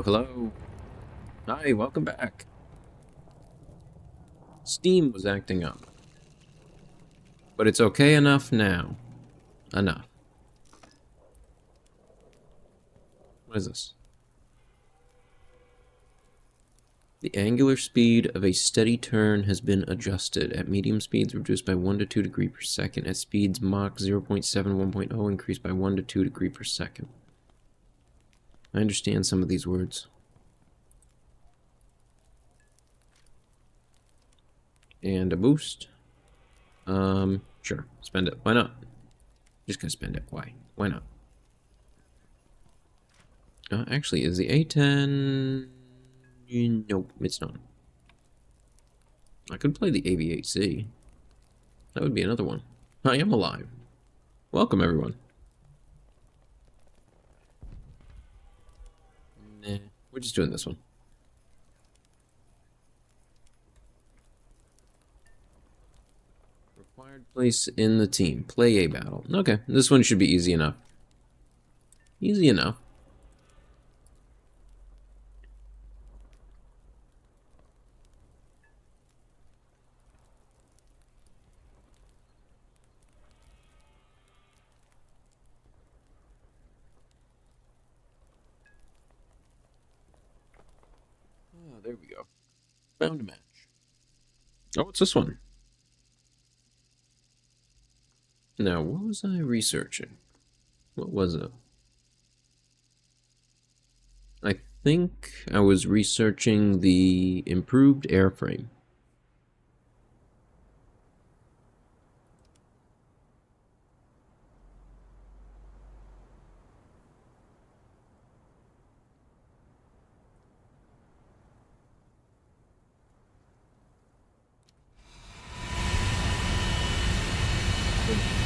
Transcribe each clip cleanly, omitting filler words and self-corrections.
Hello. Hi, welcome back. Steam was acting up. But it's okay enough now. Enough. What is this? The angular speed of a steady turn has been adjusted. At medium speeds, reduced by 1 to 2 degrees per second. At speeds Mach 0.7, 1.0, increased by 1 to 2 degrees per second. I understand some of these words. And a boost. Sure. Spend it. Why not? Just gonna spend it. Why? Why not? Actually, is the A10... Nope, it's not. I could play the AV-8C. That would be another one. I am alive. Welcome, everyone. Nah, we're just doing this one. Required place in the team. Play a battle. Okay, this one should be easy enough. Easy enough. Oh, there we go. Found a match. Oh, what's this one? Now, what was I researching? What was it? I think I was researching the improved airframe.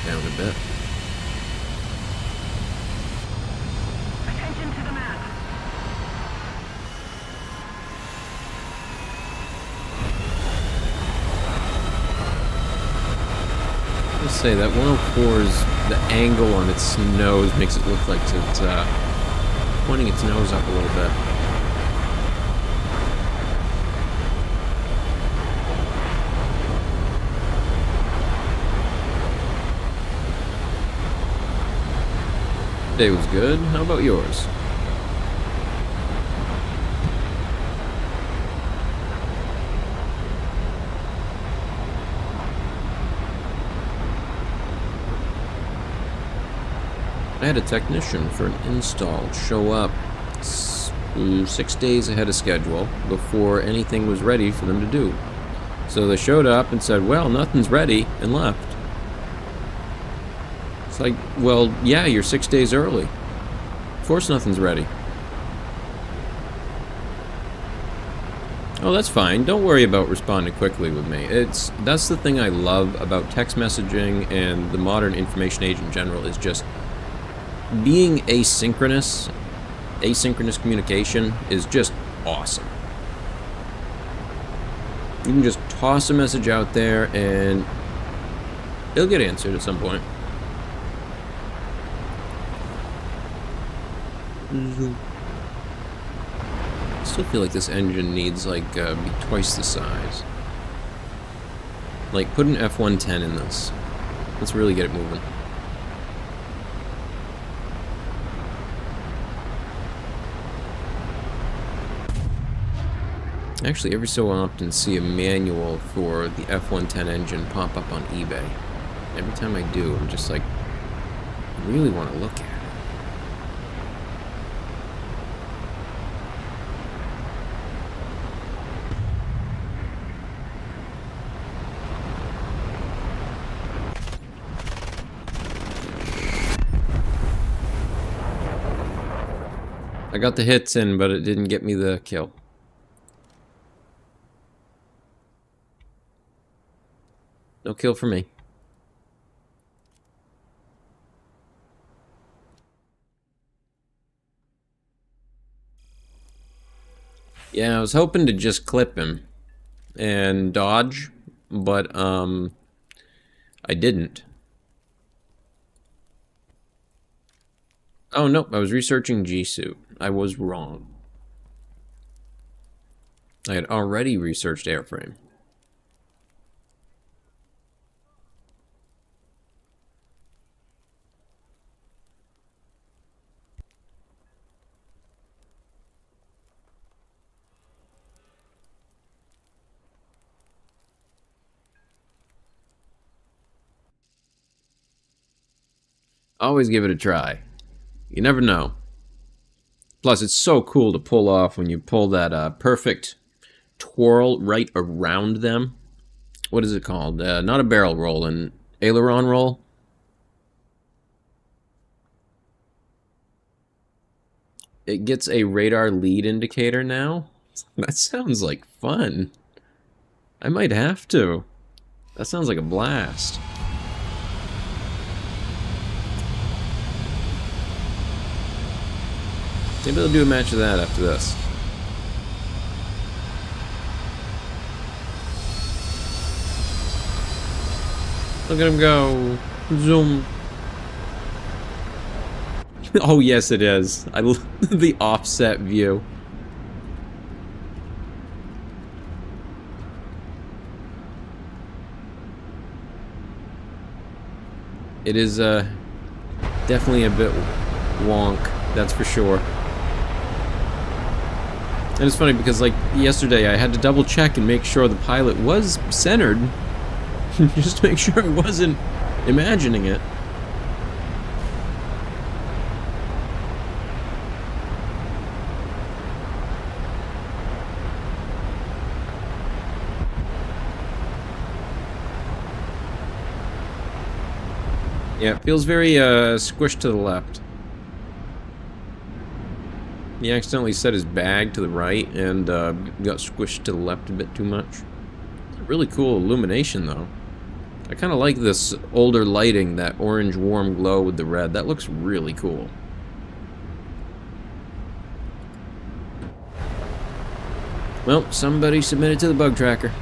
Down a bit. Attention to the map. Let's say that 104's the angle on its nose makes it look like it's pointing its nose up a little bit. Day was good. How about yours? I had a technician for an install show up 6 days ahead of schedule before anything was ready for them to do. So they showed up and said, well, nothing's ready, and left. It's like, well, yeah, you're 6 days early. Of course nothing's ready. Oh, that's fine. Don't worry about responding quickly with me. That's the thing I love about text messaging and the modern information age in general is just being asynchronous. Asynchronous communication is just awesome. You can just toss a message out there and it'll get answered at some point. I still feel like this engine needs like be twice the size. Like put an F110 in this. Let's really get it moving. Actually, every so often see a manual for the F110 engine pop up on eBay. Every time I do, I'm just like, I really want to look at it. I got the hits in, but it didn't get me the kill. No kill for me. Yeah, I was hoping to just clip him and dodge, but I didn't. Oh, nope, I was researching G-Suit. I was wrong. I had already researched airframe. Always give it a try. You never know. Plus, it's so cool to pull off when you pull that perfect twirl right around them. What is it called? Not a barrel roll, an aileron roll. It gets a radar lead indicator now. That sounds like fun. I might have to. That sounds like a blast. Maybe I'll do a match of that after this. Look at him go. Zoom. Oh, yes, it is. I love the offset view. It is definitely a bit wonk, that's for sure. And it's funny because, like, yesterday I had to double check and make sure the pilot was centered. Just to make sure I wasn't imagining it. Yeah, it feels very squished to the left. He accidentally set his bag to the right and got squished to the left a bit too much. It's a really cool illumination, though. I kind of like this older lighting, that orange warm glow with the red. That looks really cool. Well, somebody submitted to the bug tracker.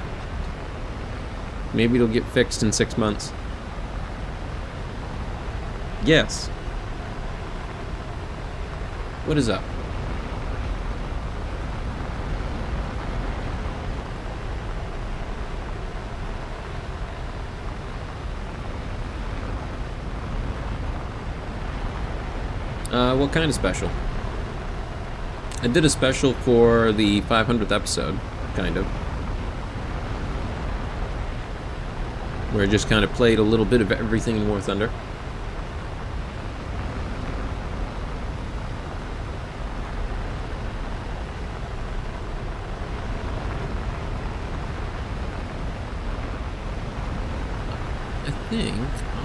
Maybe it'll get fixed in 6 months. Yes. What is up? What kind of special? I did a special for the 500th episode, kind of. Where I just kind of played a little bit of everything in War Thunder. I think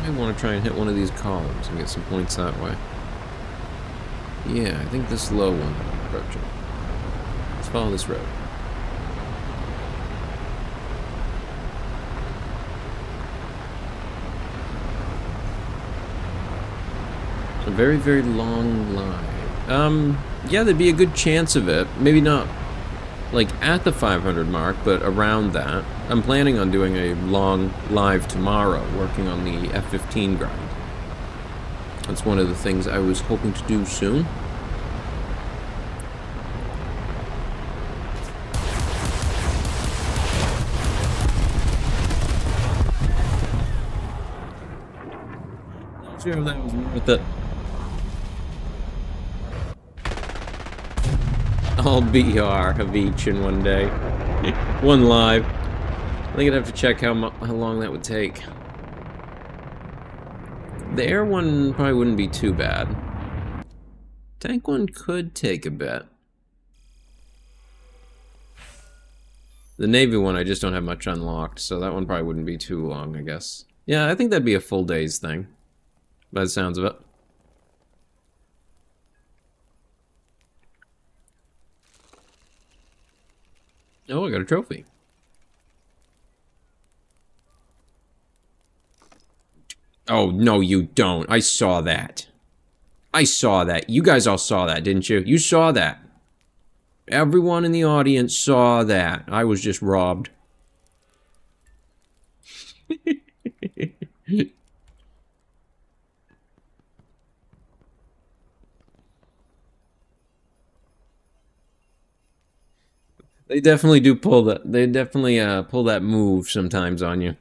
I want to try and hit one of these columns and get some points that way. Yeah, I think this low one I'm approaching. Let's follow this road. A very, very long line. Yeah, there'd be a good chance of it. Maybe not, like, at the 500 mark, but around that. I'm planning on doing a long live tomorrow, working on the F-15 grind. That's one of the things I was hoping to do soon. Not sure if that was worth it. I'll BR of each in one day. One live. I think I'd have to check how long that would take. The air one probably wouldn't be too bad. Tank one could take a bit. The Navy one I just don't have much unlocked, so that one probably wouldn't be too long, I guess. Yeah, I think that'd be a full day's thing, by the sounds of it. Oh, I got a trophy. Oh, no, you don't. I saw that. I saw that. You guys all saw that, didn't you? You saw that. Everyone in the audience saw that. I was just robbed. They definitely do pull that. They definitely pull that move sometimes on you.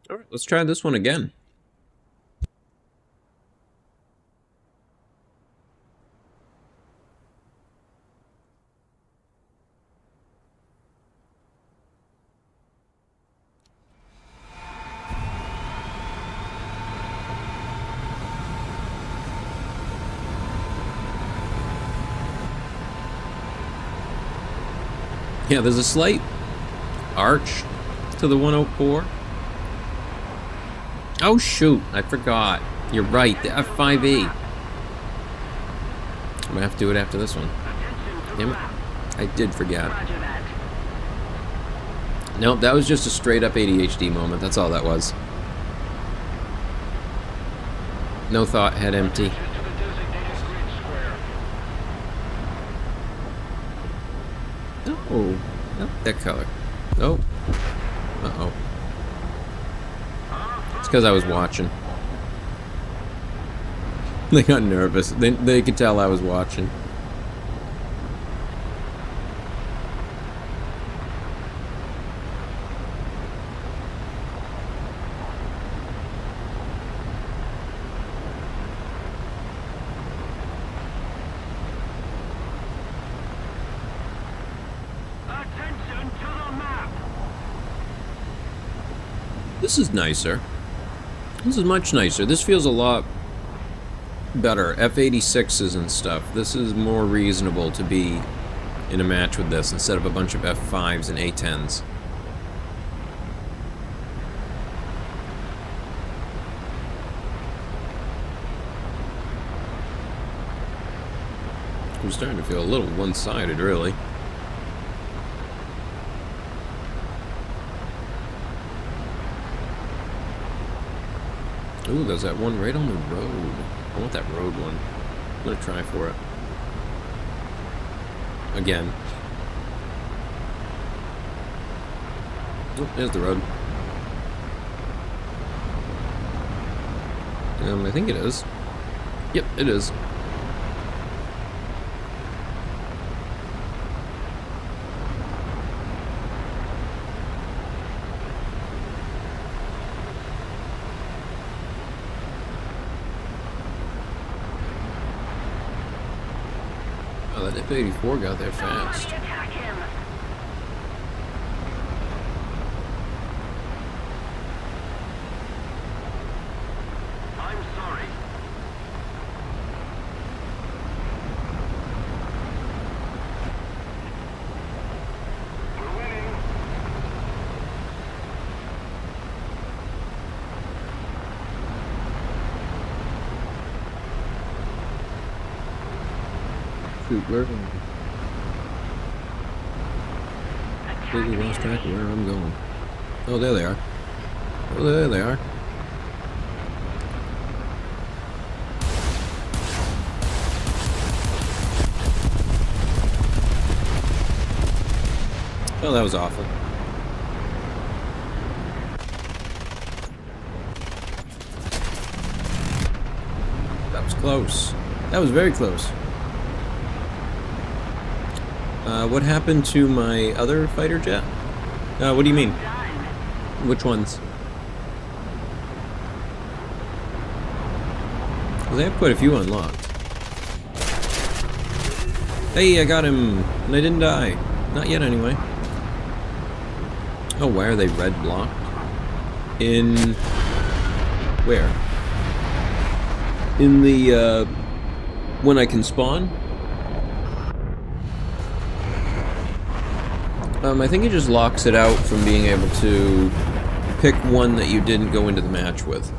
All right, let's try this one again. Yeah, there's a slight arch to the 104. Oh shoot, I forgot. You're right, the F5E. I'm gonna have to do it after this one. Damn it. I did forget. Nope, that was just a straight up ADHD moment. That's all that was. No thought, head empty. Oh, not that color. Oh. Uh-oh. It's because I was watching. They got nervous. They could tell I was watching. This is nicer. This is much nicer. This feels a lot better. F86s and stuff. This is more reasonable to be in a match with this instead of a bunch of F5s and A10s. I'm starting to feel a little one-sided, really. Ooh, there's that one right on the road. I want that road one. I'm gonna try for it. Again. Oh, there's the road. I think it is. Yep, it is. Oh, that F-84 got there fast. Shoot, where? Completely lost track of where I'm going. Oh, there they are. Oh, there they are. Oh, that was awful. That was close. That was very close. What happened to my other fighter jet? What do you mean? Which ones? Well, they have quite a few unlocked. Hey, I got him! And I didn't die. Not yet, anyway. Oh, why are they red blocked? In... where? In the, when I can spawn? I think it just locks it out from being able to pick one that you didn't go into the match with.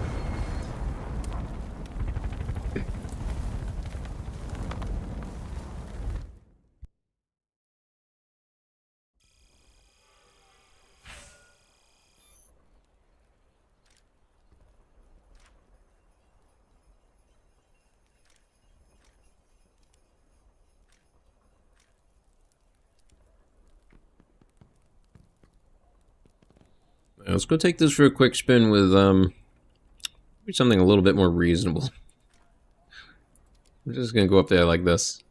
Let's go take this for a quick spin with something a little bit more reasonable. I'm just gonna go up there like this.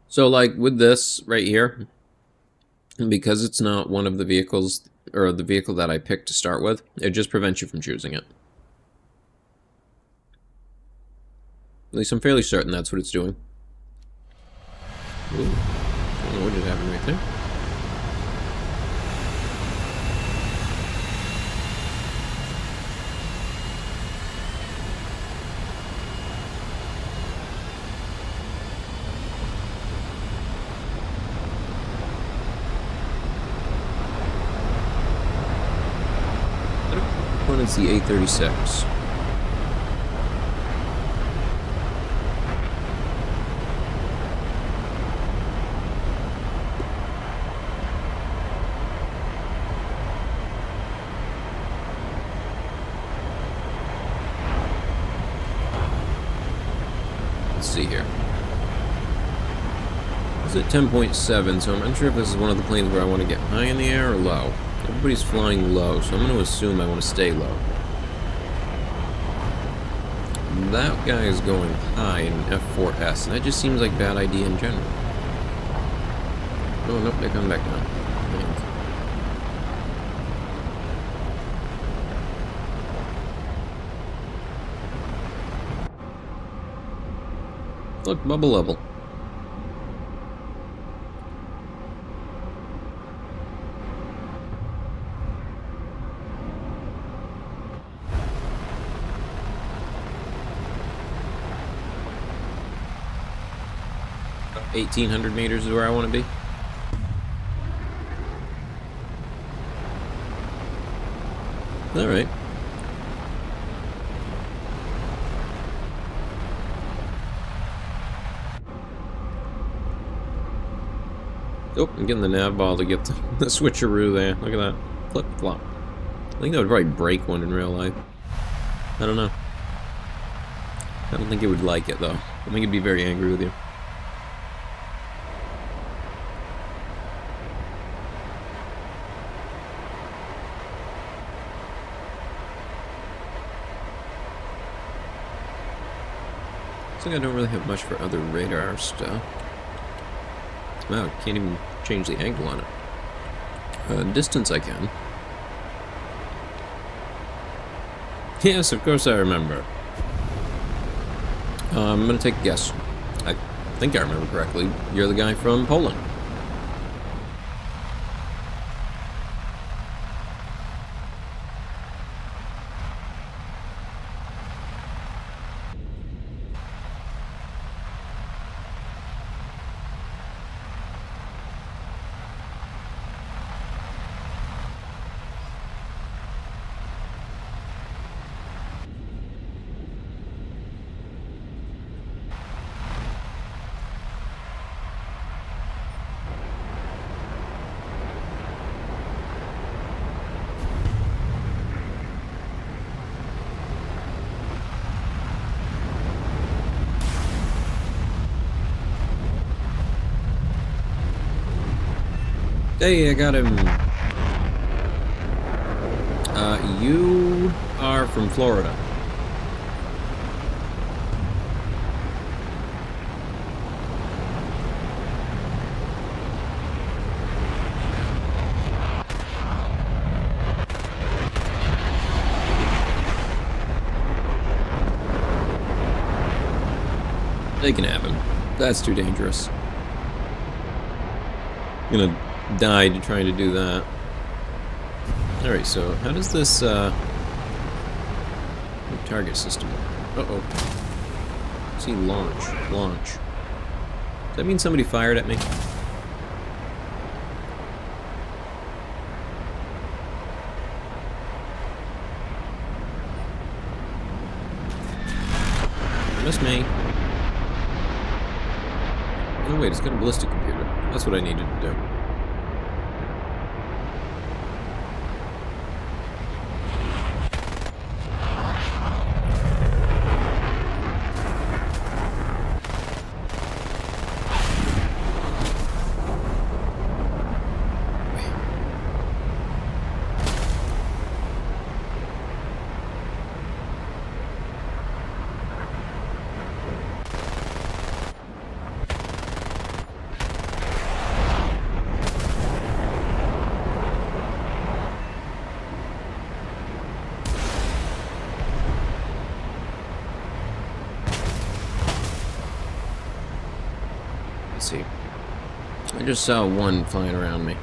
So, like, with this right here, because it's not one of the vehicles, or the vehicle that I picked to start with, it just prevents you from choosing it. At least I'm fairly certain that's what it's doing. Ooh, I don't know what just happened right there. It's the 836. Let's see here. It's at 10.7, so I'm unsure if this is one of the planes where I want to get high in the air or low. Everybody's flying low, so I'm going to assume I want to stay low. That guy is going high in F4S, and that just seems like a bad idea in general. Oh, nope, they're coming back down. Look, bubble level. About 1,800 meters is where I want to be. All right. Oh, I'm getting the nav ball to get the switcheroo there. Look at that. Flip flop. I think that would probably break one in real life. I don't know. I don't think it would like it, though. I think it'd be very angry with you. Looks like I don't really have much for other radar stuff. Wow, can't even change the angle on it. Distance I can. Yes, of course I remember. I'm gonna take a guess. I think I remember correctly. You're the guy from Poland. Hey, I got him. You are from Florida. They can have him. That's too dangerous. I'm gonna die trying to do that. Alright, so how does this target system work? Uh-oh. See, launch. Does that mean somebody fired at me? Miss me. Oh wait, it's got a ballistic computer. That's what I needed to do. See. I just saw one flying around me.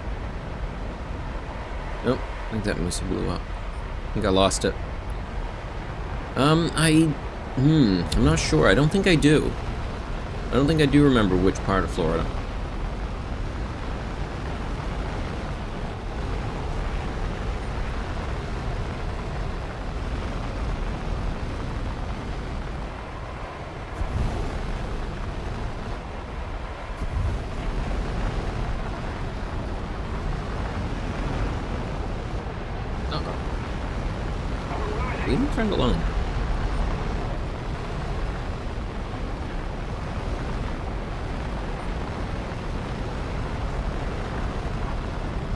Nope, I think that missile blew up. I think I lost it. I'm not sure. I don't think I do. I don't think I do remember which part of Florida. Leave my friend alone.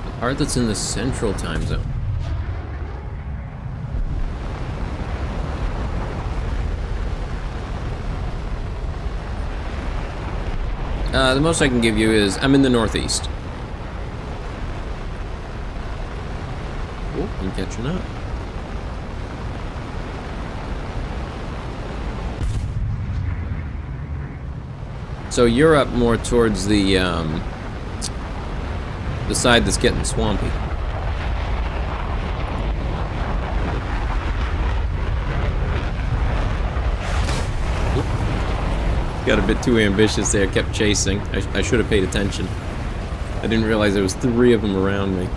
The part that's in the central time zone. The most I can give you is I'm in the northeast. Oh, I'm catching up. So you're up more towards the side that's getting swampy. Oop. Got a bit too ambitious there, kept chasing. I should have paid attention. I didn't realize there was 3 of them around me.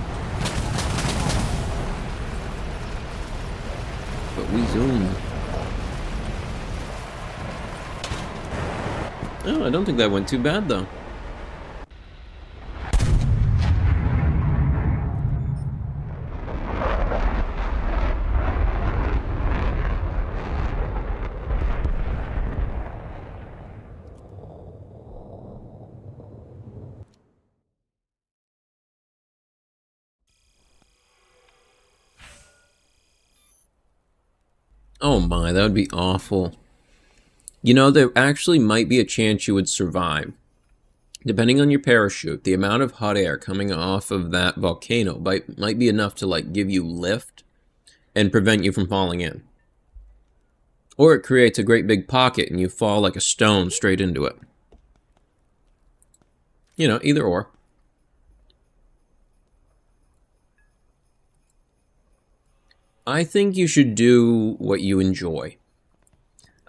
But we zoom. Oh, I don't think that went too bad, though. Oh my, that would be awful. You know, there actually might be a chance you would survive. Depending on your parachute, the amount of hot air coming off of that volcano might be enough to, like, give you lift and prevent you from falling in. Or it creates a great big pocket and you fall like a stone straight into it. You know, either or. I think you should do what you enjoy.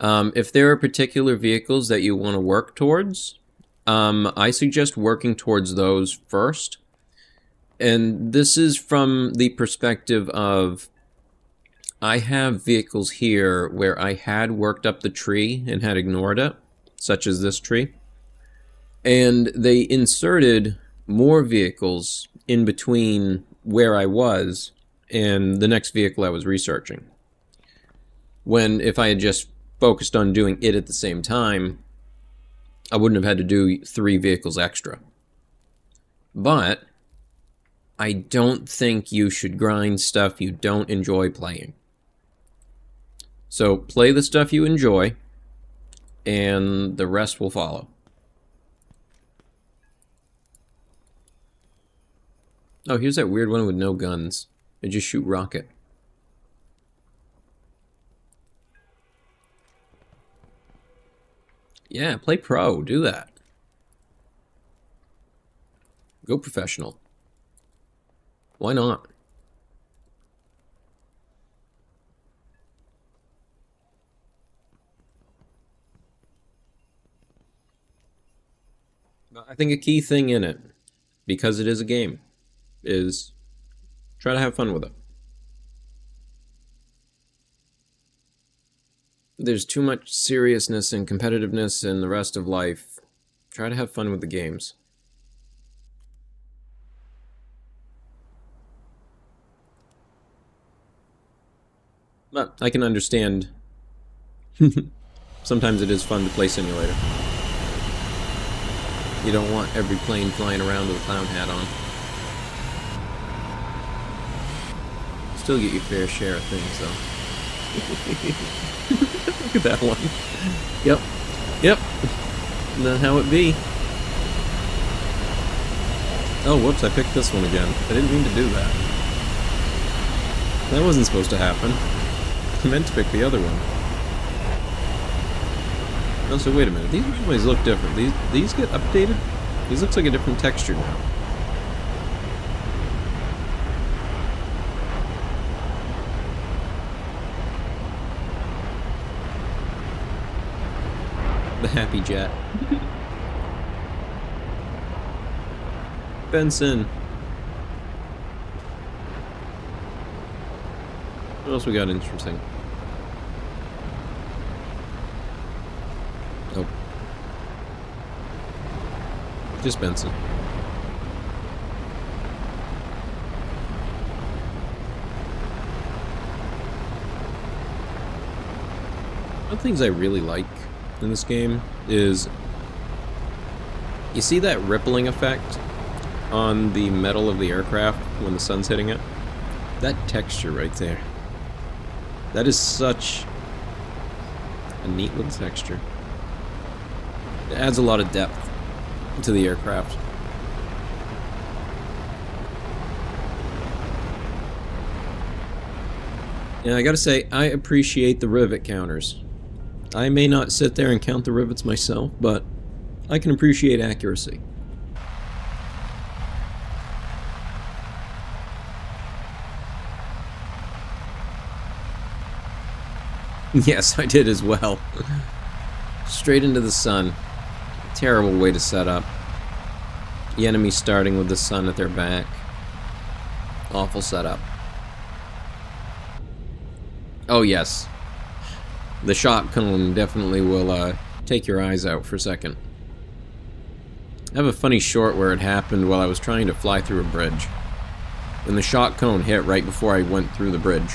If there are particular vehicles that you want to work towards, I suggest working towards those first. And this is from the perspective of, I have vehicles here where I had worked up the tree and had ignored it, such as this tree. And they inserted more vehicles in between where I was and the next vehicle I was researching. When if I had just focused on doing it at the same time, I wouldn't have had to do 3 vehicles extra. But I don't think you should grind stuff you don't enjoy playing. So play the stuff you enjoy, and the rest will follow. Oh, here's that weird one with no guns. They just shoot rocket. Yeah, play pro. Do that. Go professional. Why not? I think a key thing in it, because it is a game, is try to have fun with it. There's too much seriousness and competitiveness in the rest of life. Try to have fun with the games. But I can understand. Sometimes it is fun to play simulator. You don't want every plane flying around with a clown hat on. Still get your fair share of things, though. Look at that one. Yep. Yep. Not how it be. Oh, whoops, I picked this one again. I didn't mean to do that. That wasn't supposed to happen. I meant to pick the other one. Oh, so wait a minute. These runways look different. These get updated? These looks like a different texture now. The Happy Jet. Benson. What else we got interesting? Oh. Just Benson. One of the things I really like in this game is, you see that rippling effect on the metal of the aircraft when the sun's hitting it? That texture right there. That is such a neat little texture. It adds a lot of depth to the aircraft. And I gotta say, I appreciate the rivet counters. I may not sit there and count the rivets myself, but I can appreciate accuracy. Yes, I did as well. Straight into the sun. Terrible way to set up. The enemy starting with the sun at their back. Awful setup. Oh yes. The shot cone definitely will take your eyes out for a second. I have a funny short where it happened while I was trying to fly through a bridge. And the shot cone hit right before I went through the bridge.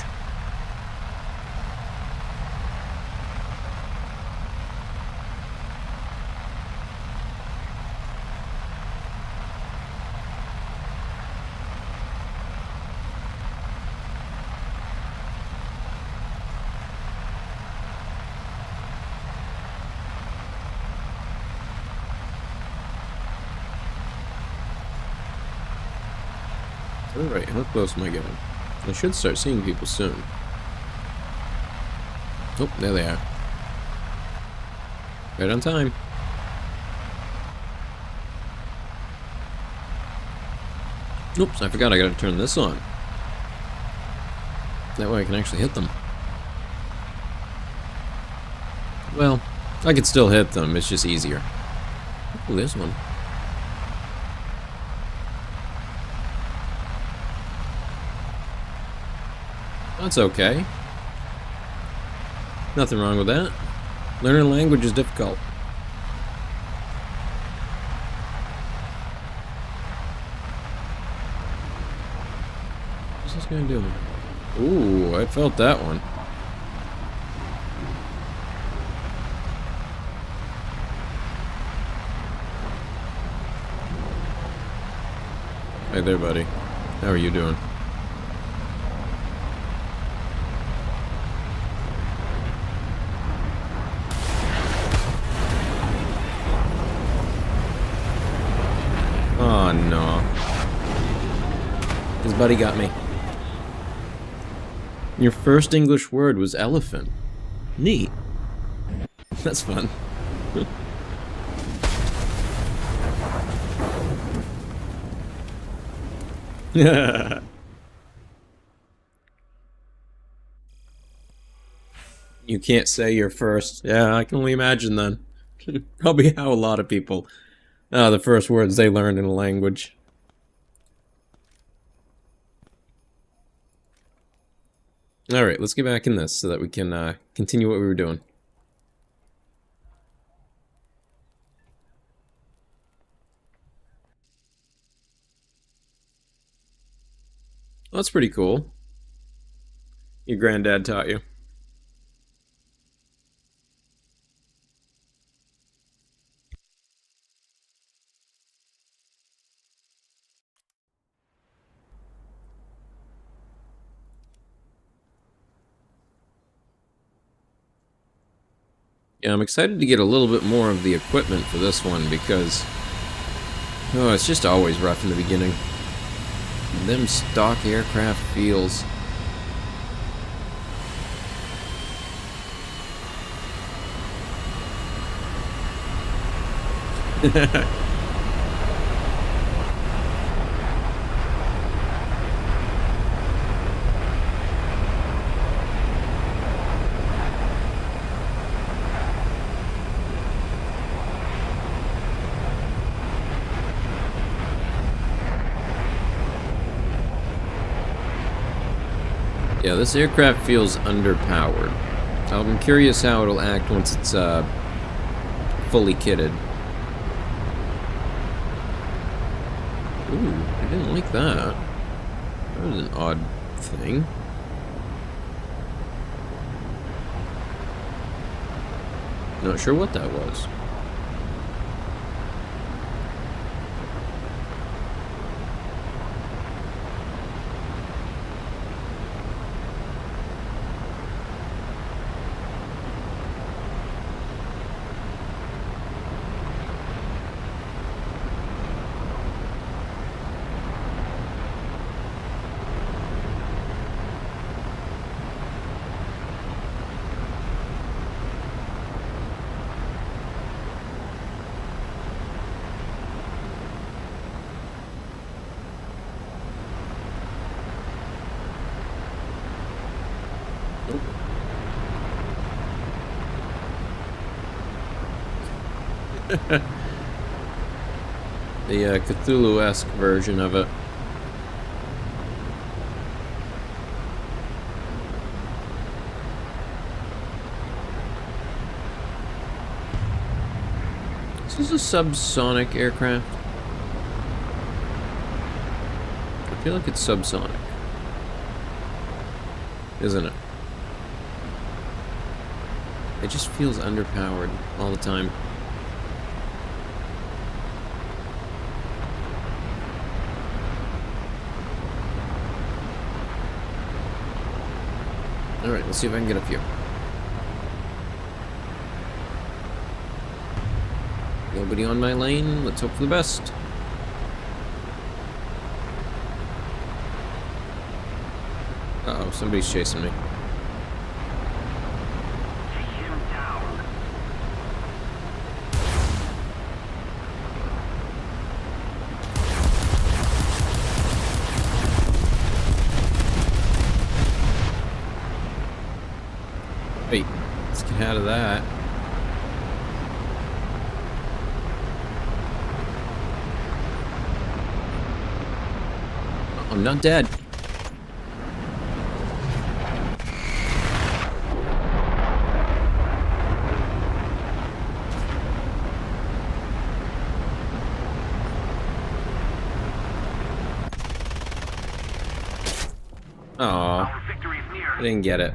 Alright, how close am I getting? I should start seeing people soon. Oh, there they are. Right on time. Oops, I forgot I gotta turn this on. That way I can actually hit them. Well, I could still hit them, it's just easier. Oh, there's one. That's okay. Nothing wrong with that. Learning a language is difficult. What's this guy doing? Ooh, I felt that one. Hey there, buddy. How are you doing? Oh no. His buddy got me. Your first English word was elephant. Neat. That's fun. You can't say your first. Yeah, I can only imagine then. Probably how a lot of people, the first words they learned in a language. Alright, let's get back in this so that we can continue what we were doing. That's pretty cool. Your granddad taught you. Yeah, I'm excited to get a little bit more of the equipment for this one because, oh, it's just always rough in the beginning. Them stock aircraft feels. Yeah, this aircraft feels underpowered. I'm curious how it'll act once it's fully kitted. Ooh, I didn't like that. That was an odd thing. Not sure what that was. The Cthulhu-esque version of it. Is this a subsonic aircraft? I feel like it's subsonic. Isn't it? It just feels underpowered all the time. Alright, let's see if I can get up here. Nobody on my lane. Let's hope for the best. Uh-oh, somebody's chasing me. Wait, let's get out of that. I'm not dead. Aw, I didn't get it.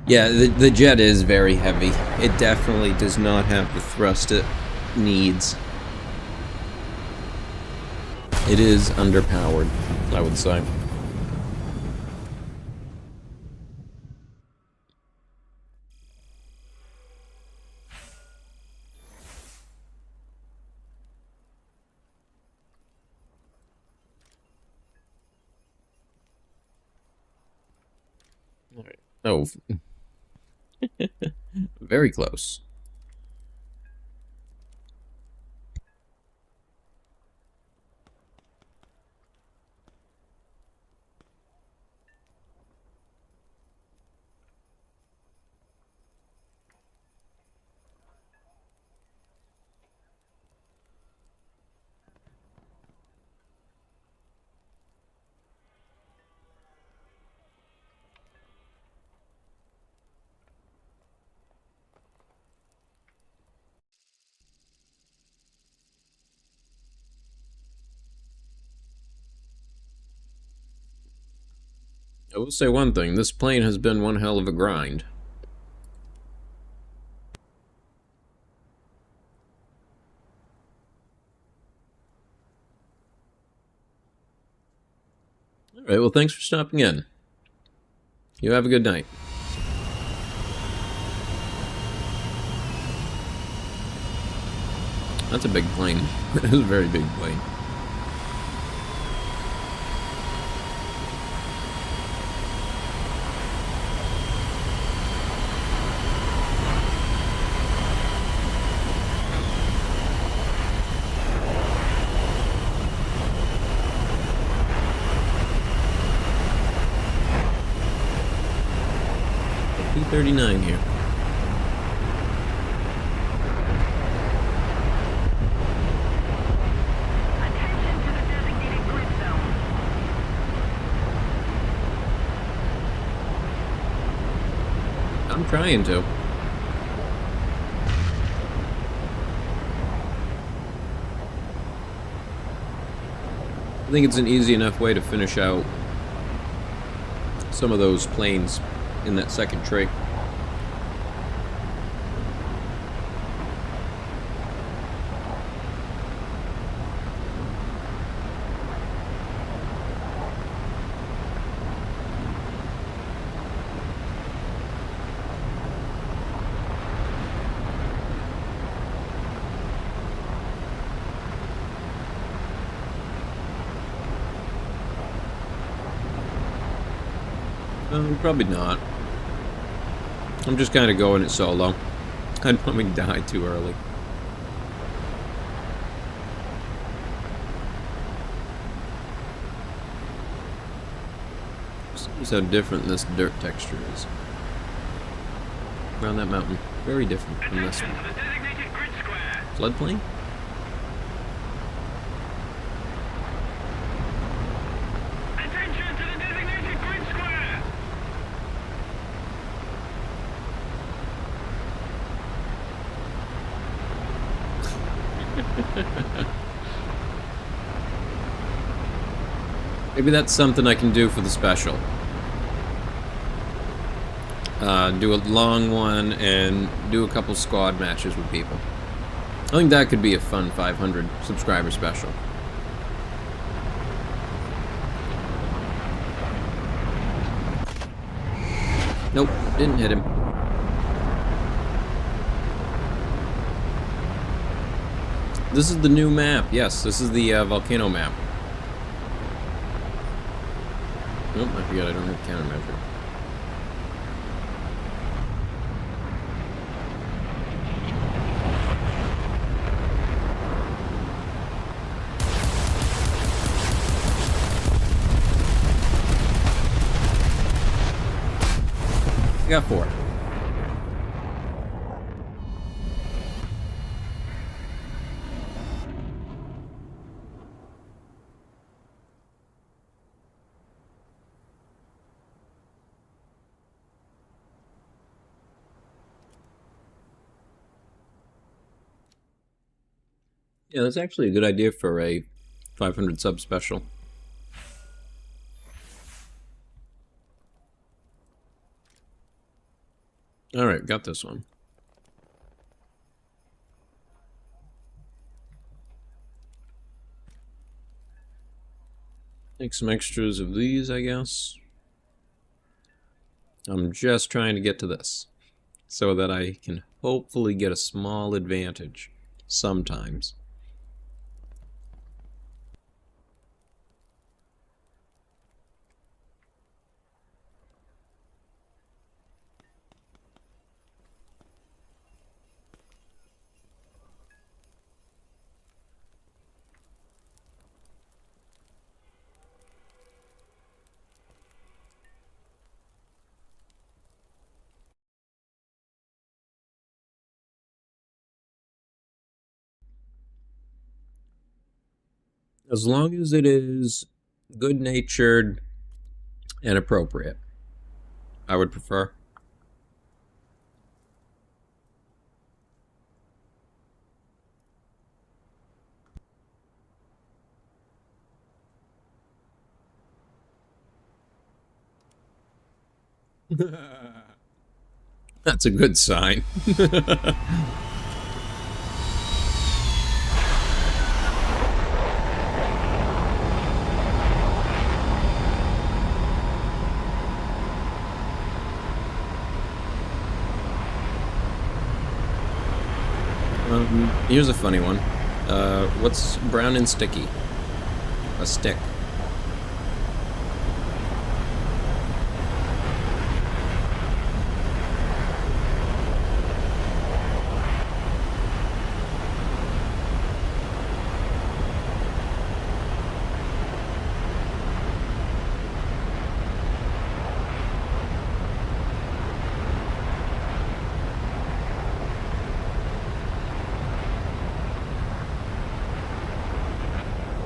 Yeah, the jet is very heavy. It definitely does not have the thrust it needs. It is underpowered, I would say. Alright. Oh. Very close. I will say one thing, this plane has been one hell of a grind. Alright, well thanks for stopping in. You have a good night. That's a big plane. That is a very big plane. P-39 here. Attention to the designated grid zone. I'm trying to. I think it's an easy enough way to finish out some of those planes in that second tree. Probably not. I'm just kind of going it solo. I'd probably die too early. Seems how different this dirt texture is. Around that mountain. Very different from this one. Floodplain? Attention to the designated grid square. Maybe that's something I can do for the special. Do a long one and do a couple squad matches with people. I think that could be a fun 500 subscriber special. Nope, didn't hit him. This is the new map. Yes, this is the volcano map. Nope, I forgot I don't have countermeasure. I got 4. Yeah, that's actually a good idea for a 500 sub special. Alright, got this one. Make some extras of these, I guess. I'm just trying to get to this, so that I can hopefully get a small advantage sometimes. As long as it is good-natured and appropriate, I would prefer. That's a good sign. Here's a funny one. What's brown and sticky? A stick.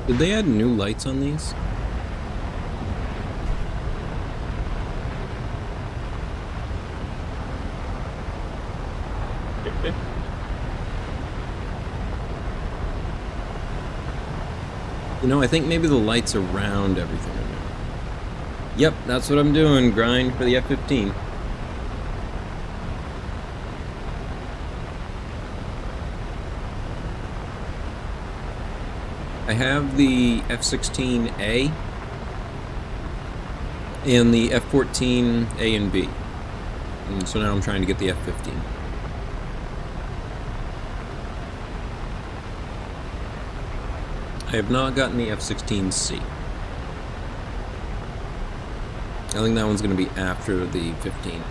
Did they add new lights on these? You know, I think maybe the lights around everything are new. Yep, that's what I'm doing. Grind for the F-15. I have the F-16A and the F-14A and B. And so now I'm trying to get the F-15. I have not gotten the F-16C. I think that one's going to be after the 15.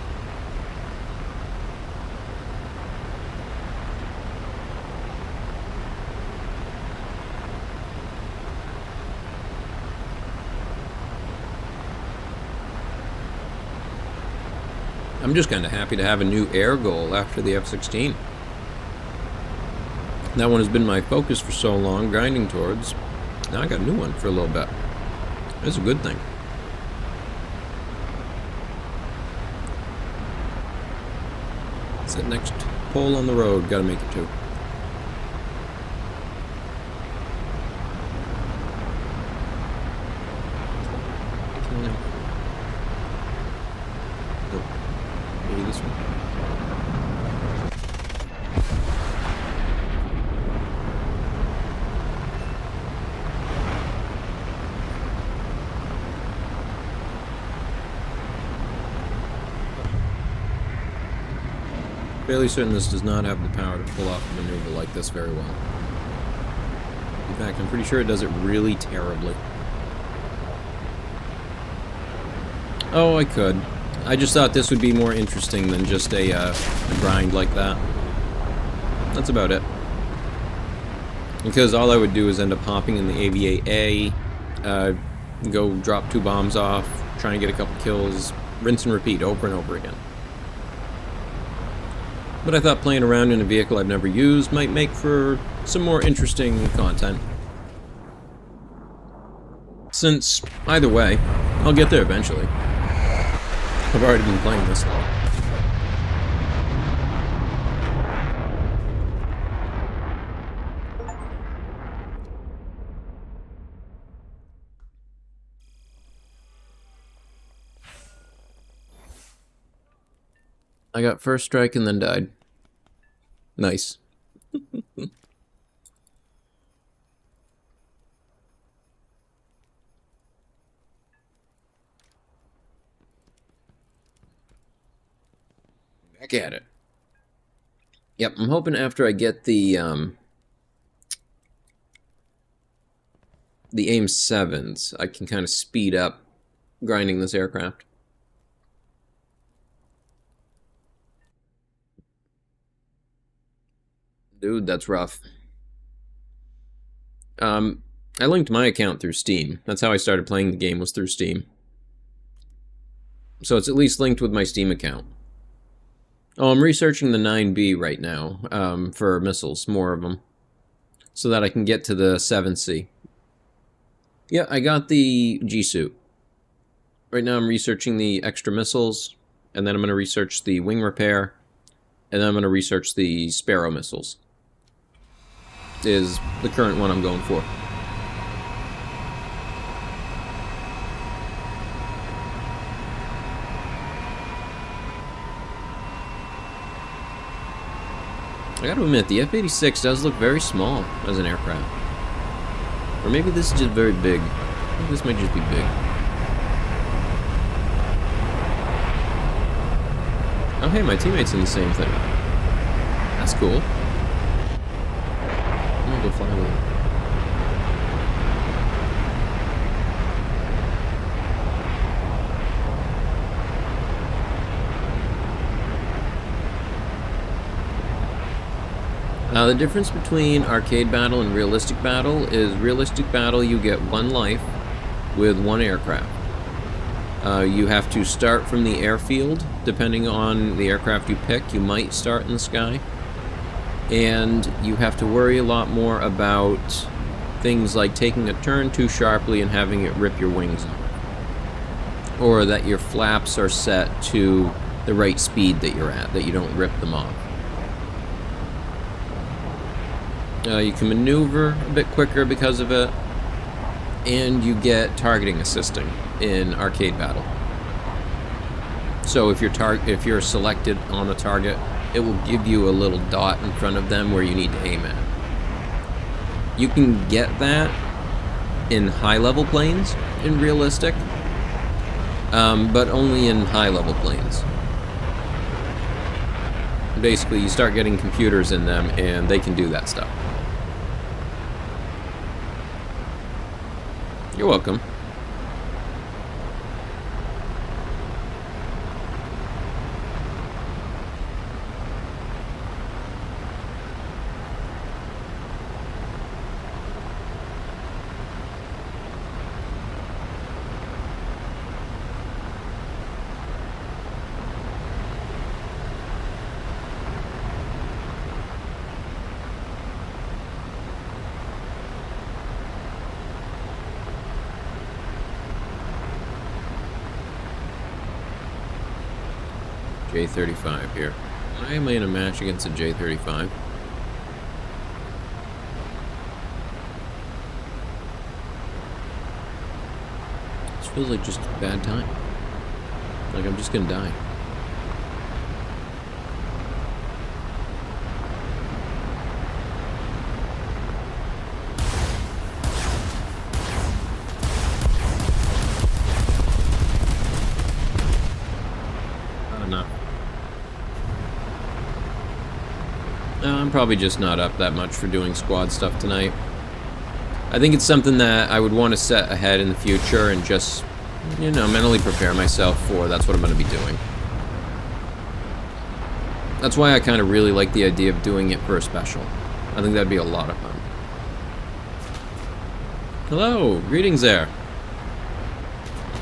I'm just kind of happy to have a new air goal after the F-16. That one has been my focus for so long, grinding towards. Now I got a new one for a little bit. That's a good thing. It's that next pole on the road, gotta make it to. Maybe this one. Fairly certain this does not have the power to pull off a maneuver like this very well. In fact, I'm pretty sure it does it really terribly. Oh, I could. I just thought this would be more interesting than just a grind like that. That's about it. Because all I would do is end up hopping in the AVA-A, go drop 2 bombs off, try and get a couple kills, rinse and repeat over and over again. But I thought playing around in a vehicle I've never used might make for some more interesting content. Since, either way, I'll get there eventually. I've already been playing this long. I got first strike and then died. Nice. Back at it. Yep, I'm hoping after I get the AIM-7s, I can kind of speed up grinding this aircraft. Dude, that's rough. I linked my account through Steam. That's how I started playing the game, was through Steam. So it's at least linked with my Steam account. Oh, I'm researching the 9B right now, for missiles, more of them. So that I can get to the 7C. Yeah, I got the G-suit. Right now I'm researching the extra missiles, and then I'm going to research the wing repair, and then I'm going to research the Sparrow missiles. Is the current one I'm going for. I gotta admit, the F-86 does look very small as an aircraft. Or maybe this is just very big. Maybe this might just be big. Oh hey, my teammate's in the same thing. That's cool. I'm gonna go fly with him. The difference between arcade battle and realistic battle is realistic battle you get one life with one aircraft. You have to start from the airfield. Depending on the aircraft you pick, you might start in the sky. And you have to worry a lot more about things like taking a turn too sharply and having it rip your wings off. Or that your flaps are set to the right speed that you're at, that you don't rip them off. You can maneuver a bit quicker because of it, and you get targeting assisting in arcade battle. So if you're selected on a target, it will give you a little dot in front of them where you need to aim at. You can get that in high-level planes in realistic, but only in high-level planes. Basically, you start getting computers in them, and they can do that stuff. You're welcome. J-35 here. Why am I in a match against a J-35? This feels like just a bad time. Like I'm just gonna die. I'm probably just not up that much for doing squad stuff tonight. I think it's something that I would want to set ahead in the future and just, you know, mentally prepare myself for. That's what I'm going to be doing. That's why I kind of really like the idea of doing it for a special. I think that'd be a lot of fun. Hello, greetings there.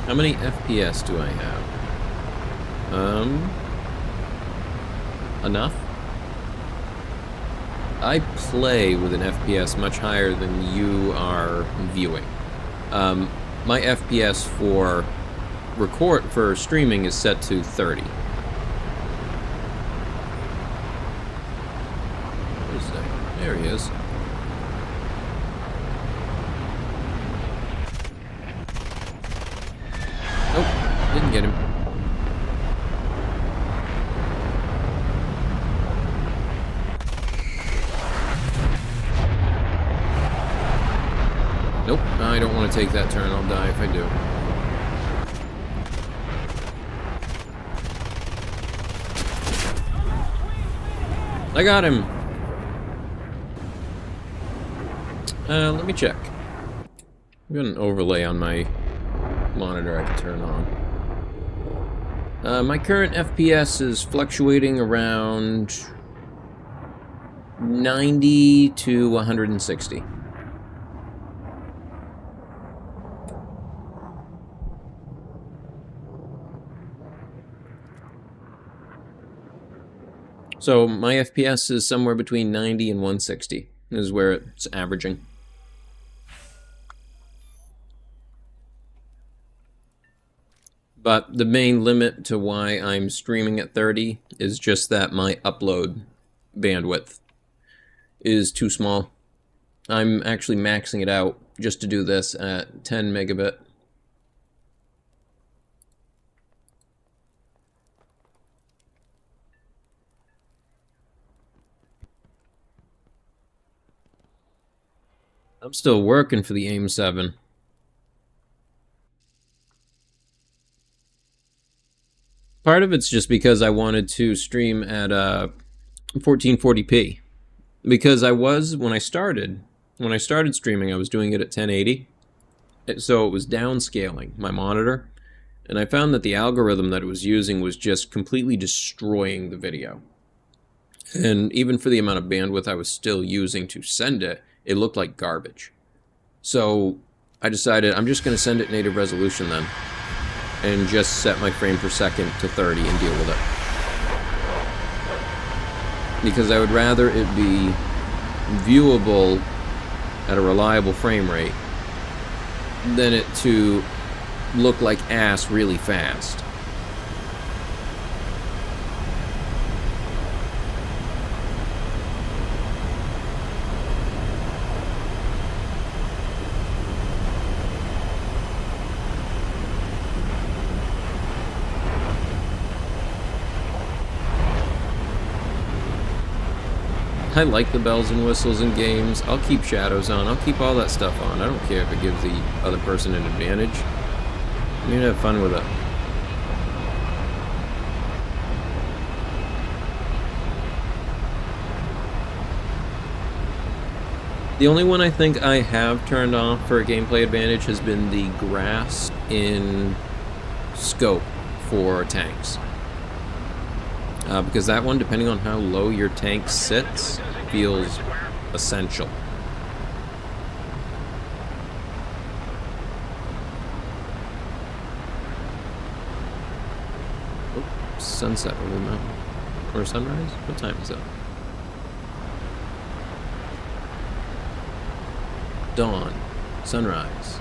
How many FPS do I have? Enough? I play with an FPS much higher than you are viewing. My FPS for streaming is set to 30. Where is that? There he is. Nope, didn't get him. Nope, I don't want to take that turn. I'll die if I do. I got him! Let me check. I've got an overlay on my monitor I can turn on. My current FPS is fluctuating around 90 to 160. So my FPS is somewhere between 90 and 160 is where it's averaging. But the main limit to why I'm streaming at 30 is just that my upload bandwidth is too small. I'm actually maxing it out just to do this at 10 megabit. I'm still working for the AIM 7. Part of it's just because I wanted to stream at 1440p. Because when I started streaming, I was doing it at 1080. So it was downscaling my monitor. And I found that the algorithm that it was using was just completely destroying the video. And even for the amount of bandwidth I was still using to send it, it looked like garbage. So I decided I'm just going to send it native resolution then. And just set my frame per second to 30 and deal with it. Because I would rather it be viewable at a reliable frame rate than it to look like ass really fast. I like the bells and whistles in games. I'll keep shadows on. I'll keep all that stuff on. I don't care if it gives the other person an advantage. I'm gonna have fun with it. The only one I think I have turned off for a gameplay advantage has been the grass in scope for tanks. Because that one, depending on how low your tank sits, feels essential. Oh, sunset over the mountain. Or sunrise? What time is it? Dawn. Sunrise.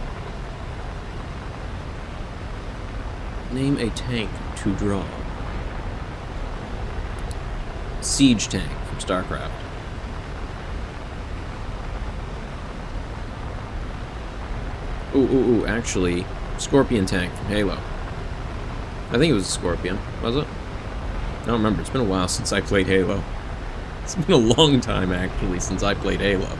Name a tank to draw. Siege tank from StarCraft. Ooh, actually, Scorpion tank from Halo. I think it was a Scorpion, was it? I don't remember, it's been a while since I played Halo. It's been a long time, actually, since I played Halo.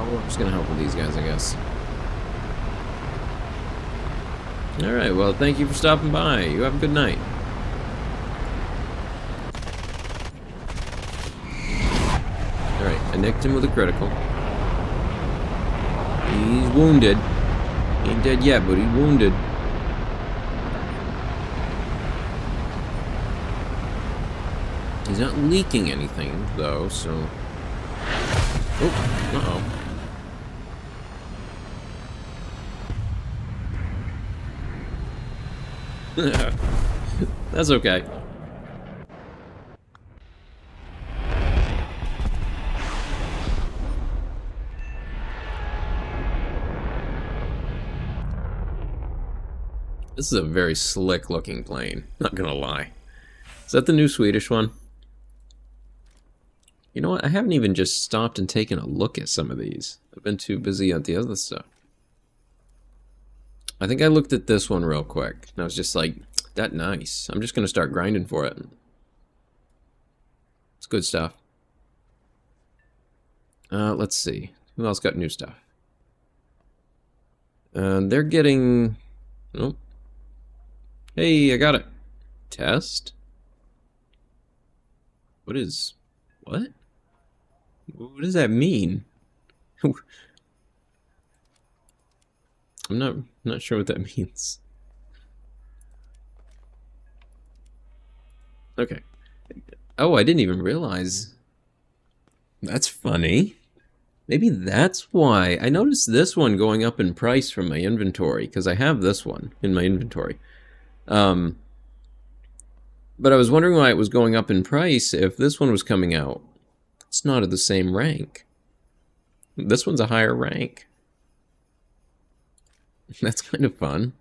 I'm just gonna help with these guys, I guess. Alright, well, thank you for stopping by. You have a good night. Alright, I nicked him with a critical. He's wounded. He ain't dead yet, but he's wounded. He's not leaking anything, though, so... Oh, uh-oh. That's okay. This is a very slick looking plane, not gonna lie. Is that the new Swedish one? You know what, I haven't even just stopped and taken a look at some of these. I've been too busy at the other stuff. I think I looked at this one real quick, and I was just like, that nice. I'm just gonna start grinding for it. It's good stuff. Let's see. Who else got new stuff? They're getting... Nope. Hey, I got it. Test? What is... What? What does that mean? I'm not sure what that means. Okay. Oh, I didn't even realize. That's funny. Maybe that's why. I noticed this one going up in price from my inventory, because I have this one in my inventory. But I was wondering why it was going up in price if this one was coming out. It's not at the same rank. This one's a higher rank. That's kind of fun.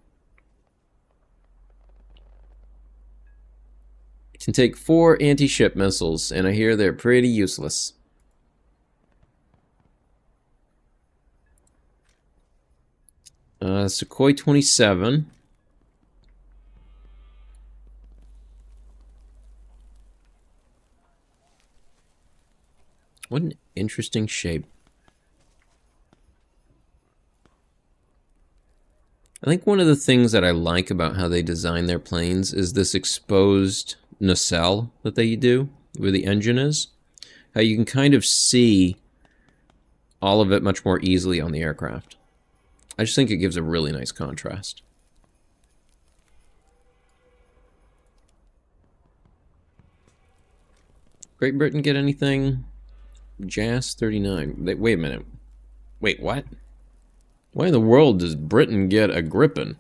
It can take 4 anti-ship missiles, and I hear they're pretty useless. Sukhoi 27. What an interesting shape. I think one of the things that I like about how they design their planes is this exposed nacelle that they do, where the engine is. How you can kind of see all of it much more easily on the aircraft. I just think it gives a really nice contrast. Great Britain get anything? JAS 39. Wait a minute. Wait, what? Why in the world does Britain get a Gripen?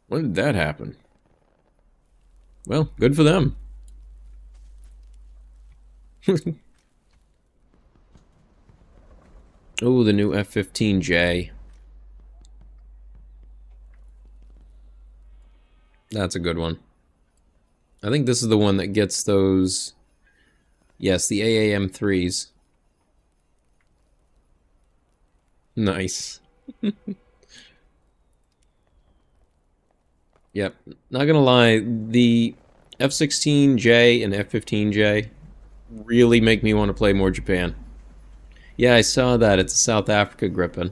When did that happen? Well, good for them. Oh, the new F-15J. That's a good one. I think this is the one that gets those... Yes, the AAM-3s. Nice. Yep. Not gonna lie, the F-16J and F-15J really make me want to play more Japan. Yeah, I saw that. It's a South Africa Gripen.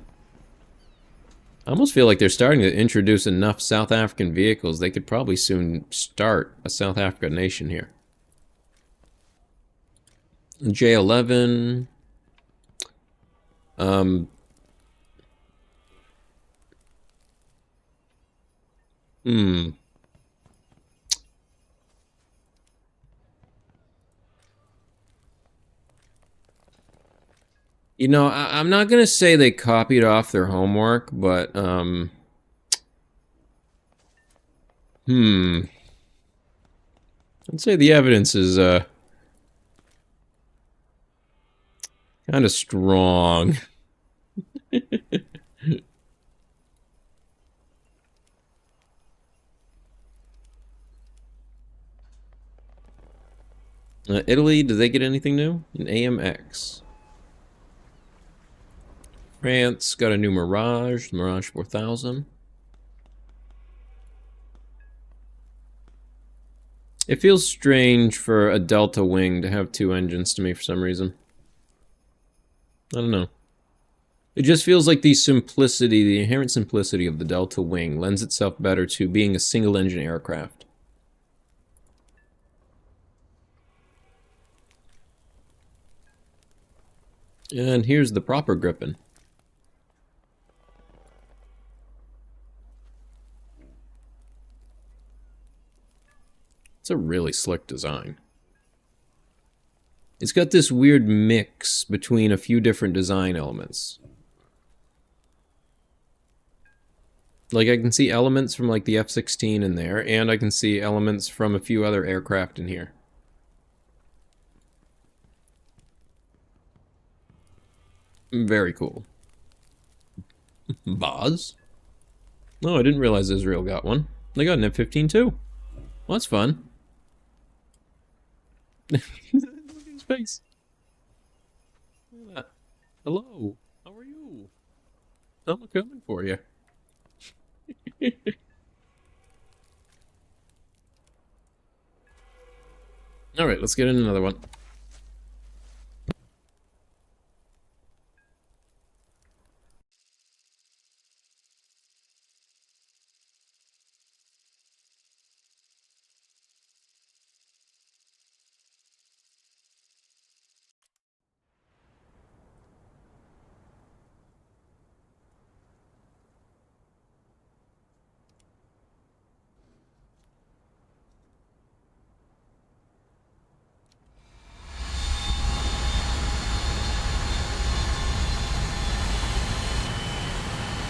I almost feel like they're starting to introduce enough South African vehicles. They could probably soon start a South Africa nation here. J11. You know, I'm not gonna say they copied off their homework, but, I'd say the evidence is, kind of strong. Italy, do they get anything new? An AMX. France got a new Mirage, Mirage 4000. It feels strange for a Delta Wing to have two engines to me for some reason. I don't know. It just feels like the simplicity, the inherent simplicity of the Delta Wing lends itself better to being a single-engine aircraft. And here's the proper Gripen. It's a really slick design. It's got this weird mix between a few different design elements. Like, I can see elements from, like, the F-16 in there, and I can see elements from a few other aircraft in here. Very cool. Boz? Oh, I didn't realize Israel got one. They got an F-15 too. Well, that's fun. Look at his face. Look at that. Hello. How are you? I'm coming for you. Alright, let's get in another one.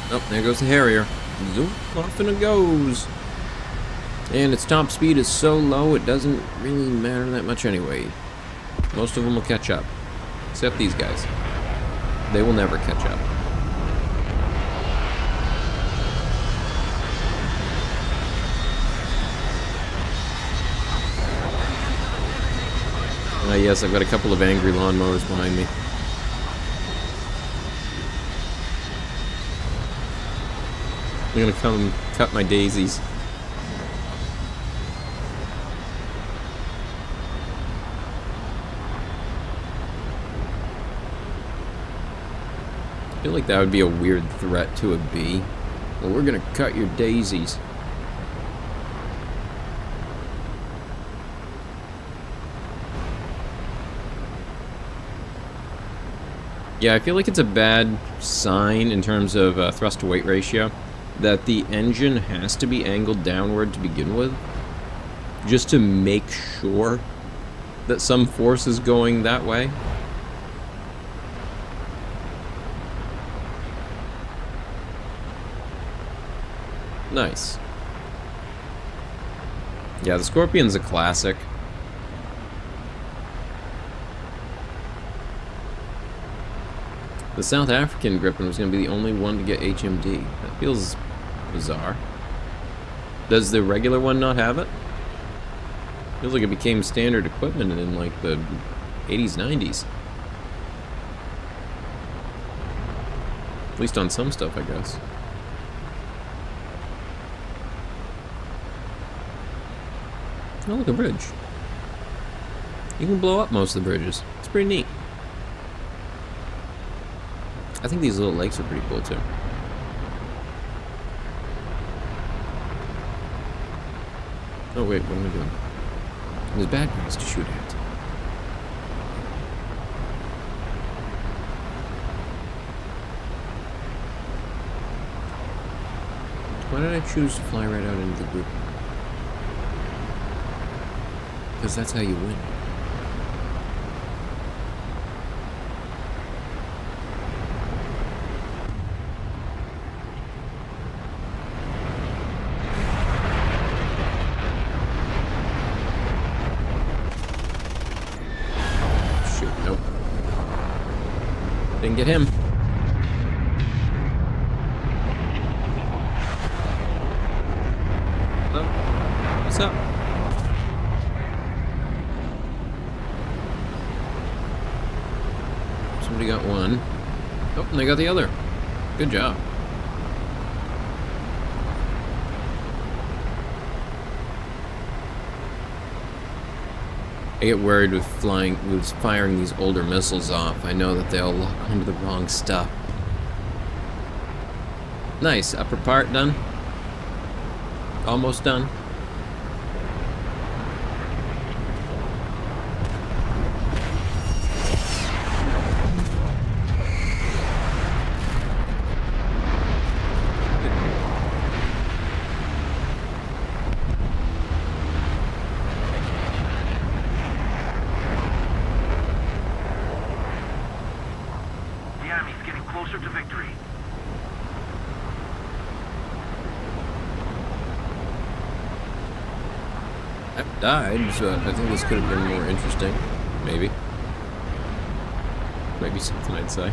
Oh, there goes the Harrier. Zoom, off and it goes. And its top speed is so low, it doesn't really matter that much anyway. Most of them will catch up. Except these guys. They will never catch up. Yes, I've got a couple of angry lawnmowers behind me. They're gonna come and cut my daisies. I feel like that would be a weird threat to a bee. Well, we're gonna cut your daisies. Yeah, I feel like it's a bad sign in terms of thrust to weight ratio that the engine has to be angled downward to begin with, just to make sure that some force is going that way. Nice. Yeah, the Scorpion's a classic. The South African Gripen was going to be the only one to get HMD. That feels bizarre. Does the regular one not have it? Feels like it became standard equipment in like the 80s, 90s. At least on some stuff, I guess. Oh, look, a bridge. You can blow up most of the bridges. It's pretty neat. I think these little lakes are pretty cool, too. Oh, wait, what am I doing? There's bad guys to shoot at. Why did I choose to fly right out into the group? Because that's how you win. Shoot, nope. Didn't get him. Hello? What's up? Somebody got one. Oh, and they got the other. Good job. I get worried with firing these older missiles off. I know that they'll lock onto the wrong stuff. Nice, upper part done. Almost done. The Army's getting closer to victory. I've died, so I think this could have been more interesting. Maybe. Maybe something I'd say.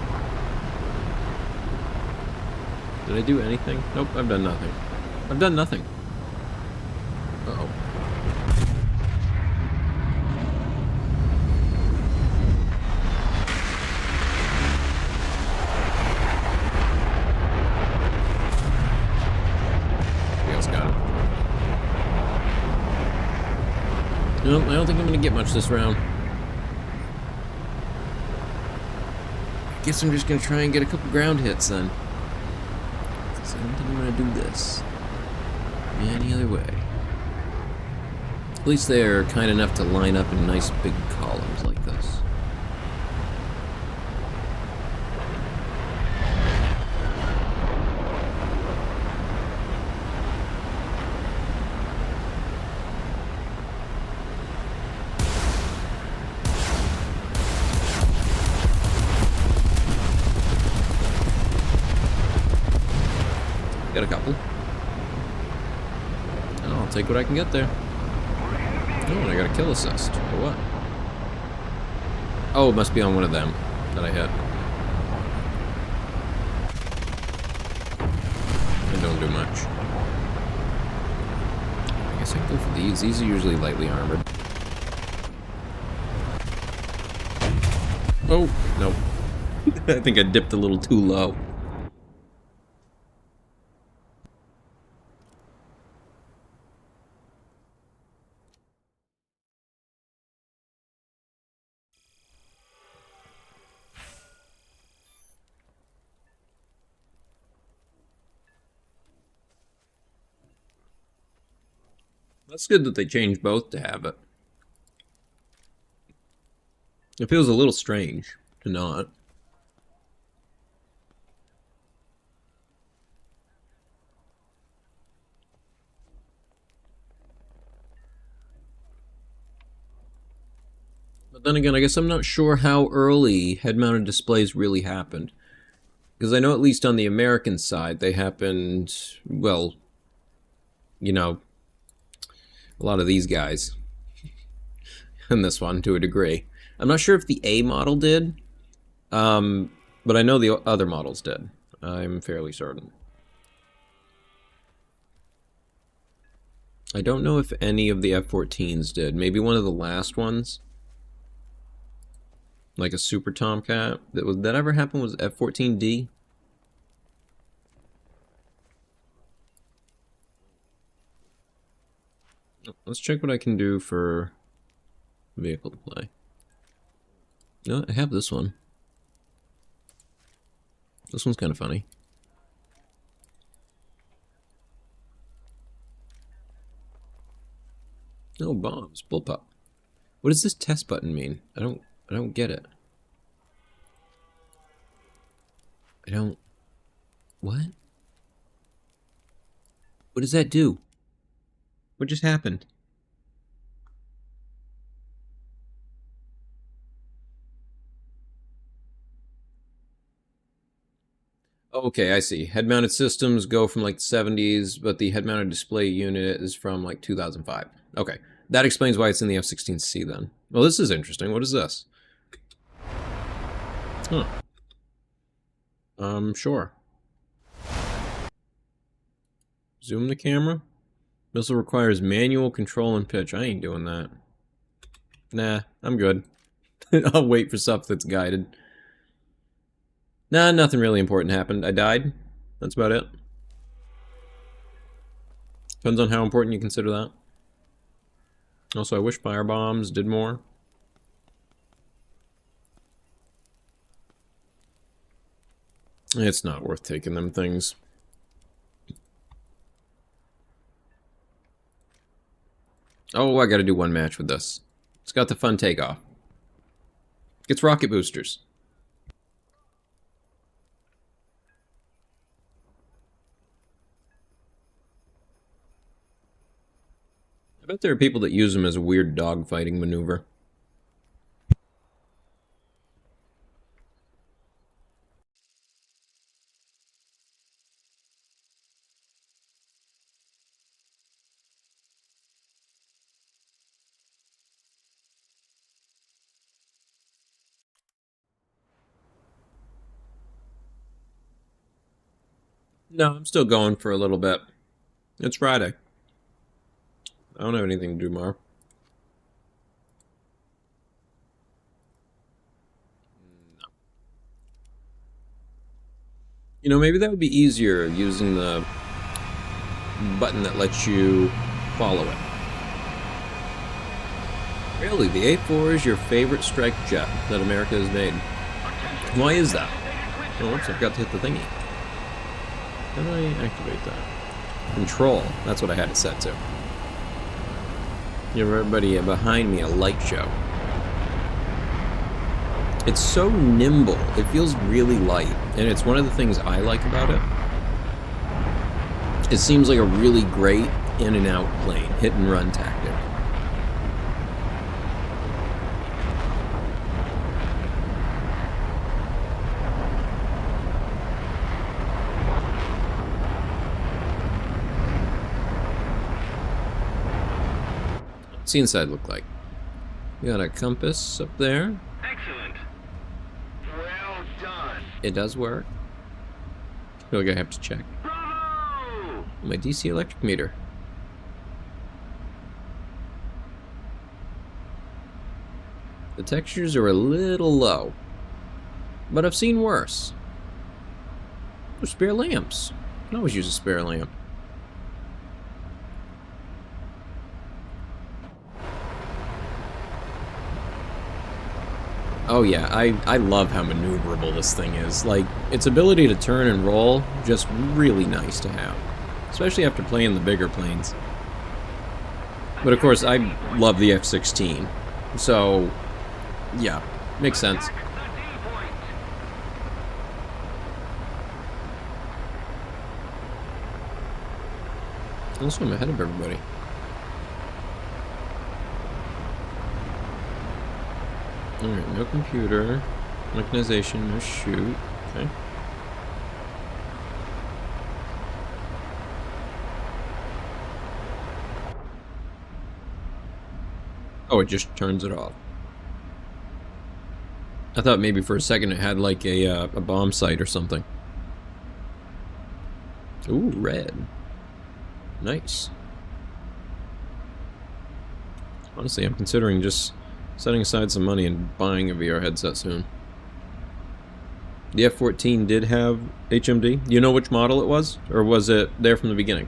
Did I do anything? Nope, I've done nothing. I've done nothing. Uh-oh. Somebody else got him. Nope, I don't think I'm gonna get much this round. I guess I'm just gonna try and get a couple ground hits then. I don't think I'm gonna do this any other way. At least they're kind enough to line up in nice big columns like this. Got a couple. Oh, I'll take what I can get there. Oh, and I got a kill assist. For what? Oh, it must be on one of them that I hit. They don't do much. I guess I can go for these. These are usually lightly armored. Oh, nope. I think I dipped a little too low. That's good that they changed both to have it. It feels a little strange to not. But then again, I guess I'm not sure how early head-mounted displays really happened. Because I know at least on the American side, they happened, well, you know, a lot of these guys. And this one, to a degree. I'm not sure if the A model did, but I know the other models did. I'm fairly certain. I don't know if any of the F-14s did. Maybe one of the last ones. Like a Super Tomcat. That ever happen was F-14D? Let's check what I can do for vehicle to play. No, I have this one. This one's kind of funny. No bombs. Bullpup. What does this test button mean? I don't get it. What? What does that do? What just happened? Okay, I see. Head-mounted systems go from like the 70s, but the head-mounted display unit is from like 2005. Okay, that explains why it's in the F-16C then. Well, this is interesting. What is this? Huh. Sure. Zoom the camera. Missile requires manual control and pitch. I ain't doing that. Nah, I'm good. I'll wait for stuff that's guided. Nah, nothing really important happened. I died. That's about it. Depends on how important you consider that. Also, I wish firebombs did more. It's not worth taking them things. Oh, I gotta do one match with this. It's got the fun takeoff. It's rocket boosters. I bet there are people that use them as a weird dogfighting maneuver. No, I'm still going for a little bit. It's Friday. I don't have anything to do tomorrow. No. You know, maybe that would be easier using the button that lets you follow it. Really, the A4 is your favorite strike jet that America has made. Why is that? Oh, oops, I forgot to hit the thingy. How do I activate that? Control. That's what I had it set to. Give everybody behind me a light show. It's so nimble. It feels really light. And it's one of the things I like about it. It seems like a really great in and out plane. Hit and run tactic. What's the inside look like? We got a compass up there. Excellent. Well done. It does work. I feel like I have to check. Bravo! My DC electric meter. The textures are a little low, but I've seen worse. There's spare lamps. I can always use a spare lamp. Oh yeah, I love how maneuverable this thing is. Like, its ability to turn and roll, just really nice to have. Especially after playing the bigger planes. But of course, I love the F-16. So, yeah, makes sense. Back at 13 points. Also, I'm ahead of everybody. Alright, no computer. Mechanization, no shoot. Okay. Oh, it just turns it off. I thought maybe for a second it had like a bomb sight or something. Ooh, red. Nice. Honestly, I'm considering just setting aside some money and buying a VR headset soon. The F-14 did have HMD. Do you know which model it was? Or was it there from the beginning?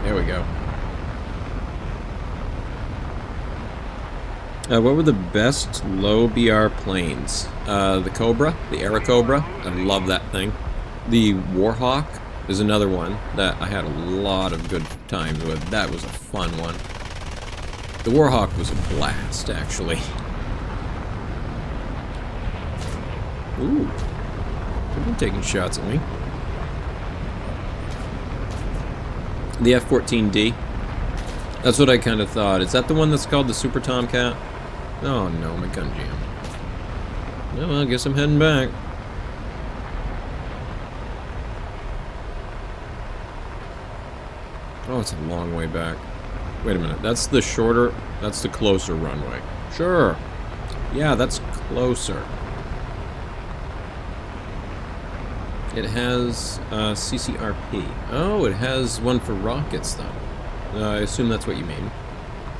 There we go. What were the best low BR planes? The Cobra, the Airacobra. I love that thing. The Warhawk is another one that I had a lot of good times with. That was a fun one. The Warhawk was a blast, actually. Ooh. They've been taking shots at me. The F-14D. That's what I kind of thought. Is that the one that's called the Super Tomcat? Oh no, my gun jammed. No, well, I guess I'm heading back. Oh, it's a long way back. Wait a minute, that's the shorter, that's the closer runway. Sure. Yeah, that's closer. It has CCRP. Oh, it has one for rockets, though. I assume that's what you mean.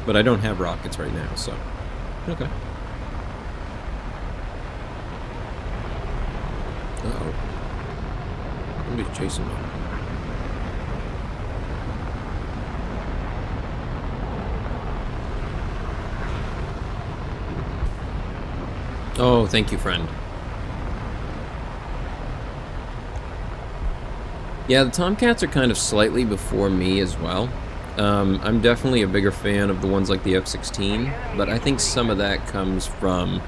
But I don't have rockets right now, so... Okay. Uh-oh. Somebody's chasing me. Oh, thank you, friend. Yeah, the Tomcats are kind of slightly before me as well. I'm definitely a bigger fan of the ones like the F-16, but I think some of that comes from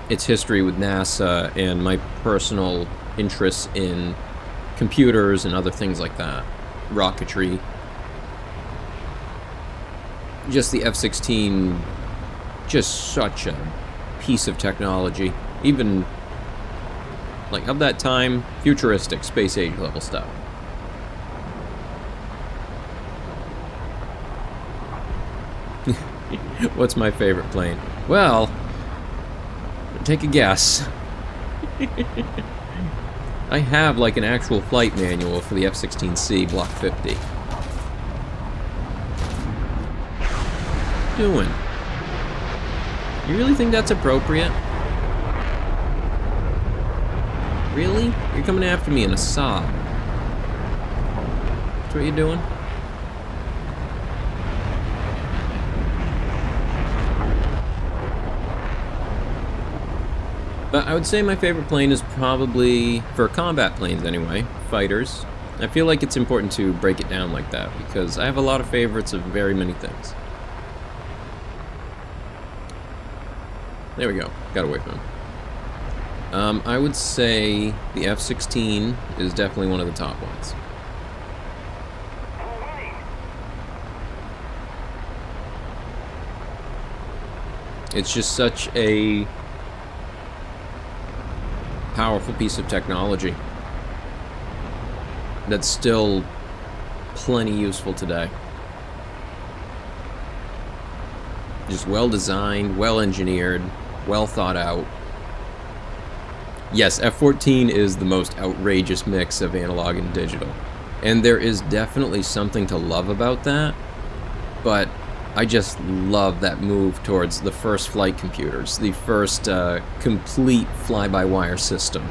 its history with NASA and my personal interests in computers and other things like that. Rocketry. Just the F-16, just such a piece of technology. Even, like, of that time, futuristic, space age level stuff. What's my favorite plane? Well, take a guess. I have like an actual flight manual for the F-16C Block 50. What are you doing? You really think that's appropriate? Really? You're coming after me in a Saab. That's what you're doing? But I would say my favorite plane is probably, for combat planes anyway, fighters. I feel like it's important to break it down like that, because I have a lot of favorites of very many things. There we go. Got away from him. I would say the F-16 is definitely one of the top ones. It's just such a powerful piece of technology that's still plenty useful today. Just well designed, well engineered, well thought out. Yes, F-14 is the most outrageous mix of analog and digital. And there is definitely something to love about that, but I just love that move towards the first flight computers, the first complete fly-by-wire system.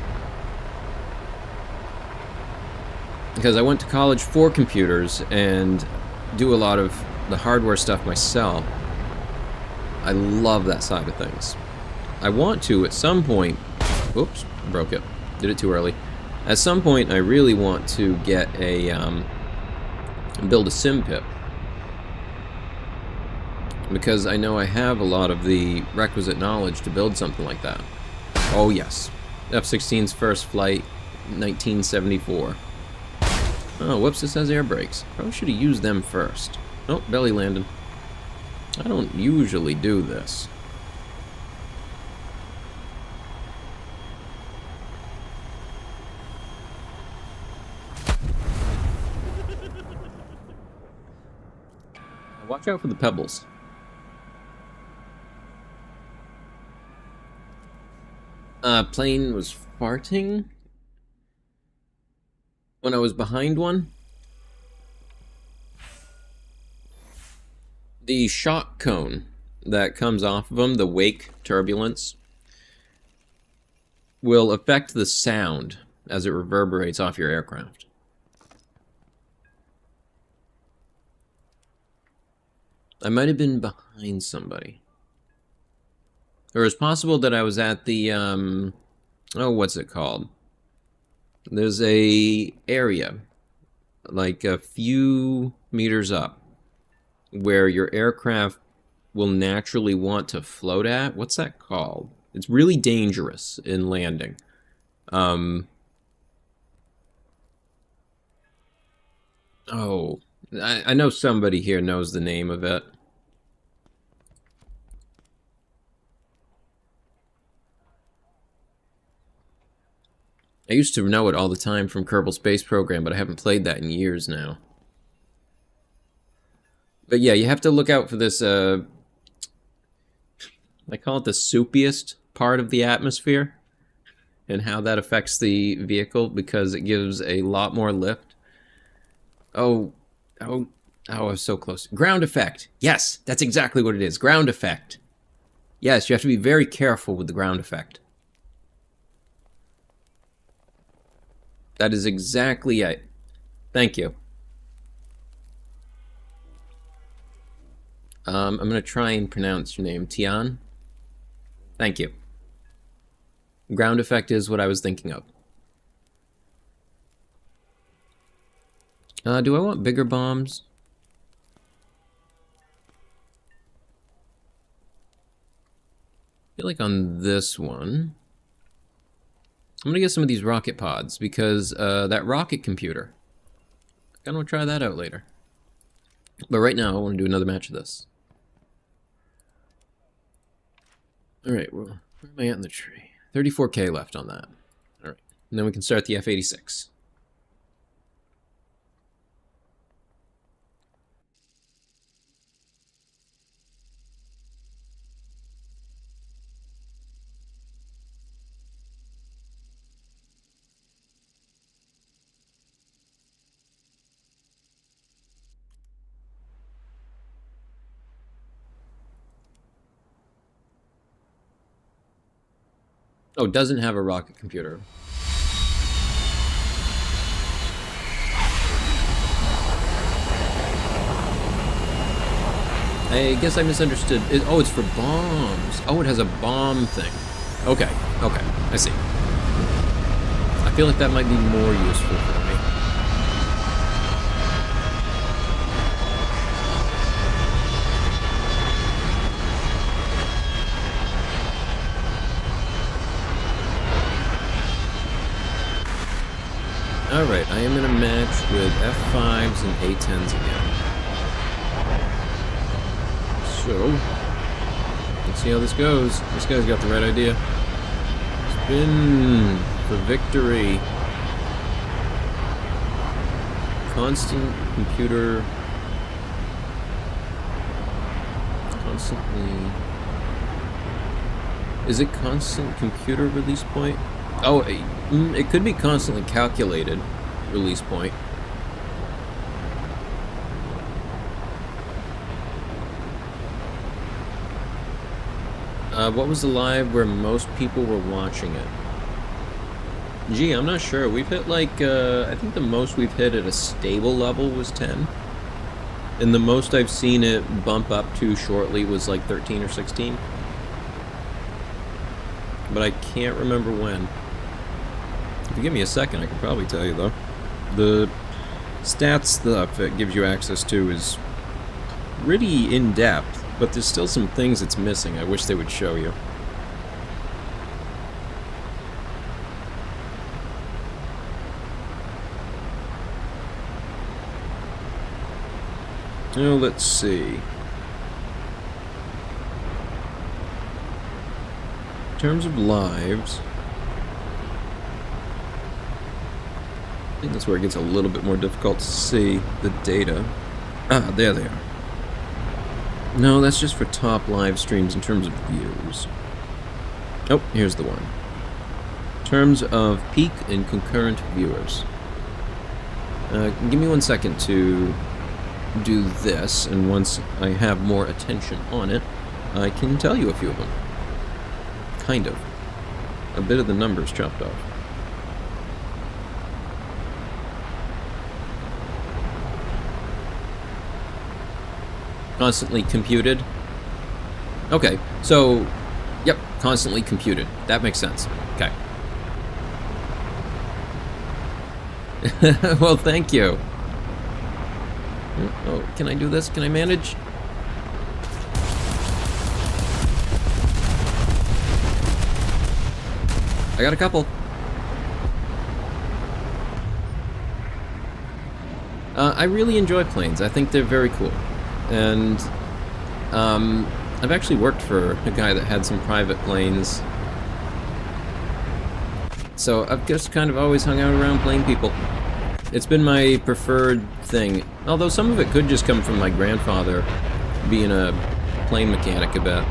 Because I went to college for computers and do a lot of the hardware stuff myself. I love that side of things. I want to, at some point... Oops, broke it. Did it too early. At some point, I really want to get a, build a sim pip. Because I know I have a lot of the requisite knowledge to build something like that. Oh yes. F-16's first flight, 1974. Oh, whoops, this has air brakes. Probably should have used them first. Oh, belly landing. I don't usually do this. Watch out for the pebbles. Plane was farting when I was behind one. The shock cone that comes off of them, the wake turbulence, will affect the sound as it reverberates off your aircraft. I might have been behind somebody. Or it's possible that I was at the, oh, what's it called? There's a area, like a few meters up, where your aircraft will naturally want to float at. What's that called? It's really dangerous in landing. Oh, I know somebody here knows the name of it. I used to know it all the time from Kerbal Space Program, but I haven't played that in years now. But yeah, you have to look out for this, I call it the soupiest part of the atmosphere, and how that affects the vehicle, because it gives a lot more lift. Oh, I was so close. Ground effect. Yes, that's exactly what it is. Ground effect. Yes, you have to be very careful with the ground effect. That is exactly it. Thank you. I'm going to try and pronounce your name. Tian? Thank you. Ground effect is what I was thinking of. Do I want bigger bombs? I feel like on this one... I'm gonna get some of these rocket pods, because that rocket computer, I kinda wanna try that out later. But right now, I wanna do another match of this. Alright, well, where am I at in the tree? 34K left on that. Alright, and then we can start the F-86. Oh, doesn't have a rocket computer. I guess I misunderstood. Oh, it's for bombs. Oh, it has a bomb thing. Okay, okay, I see. I feel like that might be more useful for me. Alright, I am in a match with F5s and A10s again. So, let's see how this goes. This guy's got the right idea. Spin for victory. Constant computer. Constantly. Is it constant computer release point? Oh, it could be constantly calculated release point. What was the live where most people were watching it? Gee, I'm not sure. We've hit like, I think the most we've hit at a stable level was 10. And the most I've seen it bump up to shortly was like 13 or 16. But I can't remember when. If you give me a second, I can probably tell you, though. The stats stuff it gives you access to is pretty in-depth, but there's still some things it's missing. I wish they would show you. Now, let's see. In terms of lives, I think that's where it gets a little bit more difficult to see the data. Ah, there they are. No, that's just for top live streams in terms of views. Oh, here's the one. In terms of peak and concurrent viewers. Give me 1 second to do this, and once I have more attention on it, I can tell you a few of them. Kind of. A bit of the numbers chopped off. Constantly computed. Okay, so, yep, constantly computed. That makes sense. Okay. Well, thank you. Oh, can I do this? Can I manage? I got a couple. I really enjoy planes. I think they're very cool. And I've actually worked for a guy that had some private planes. So I've just kind of always hung out around plane people. It's been my preferred thing. Although some of it could just come from my grandfather being a plane mechanic a bit.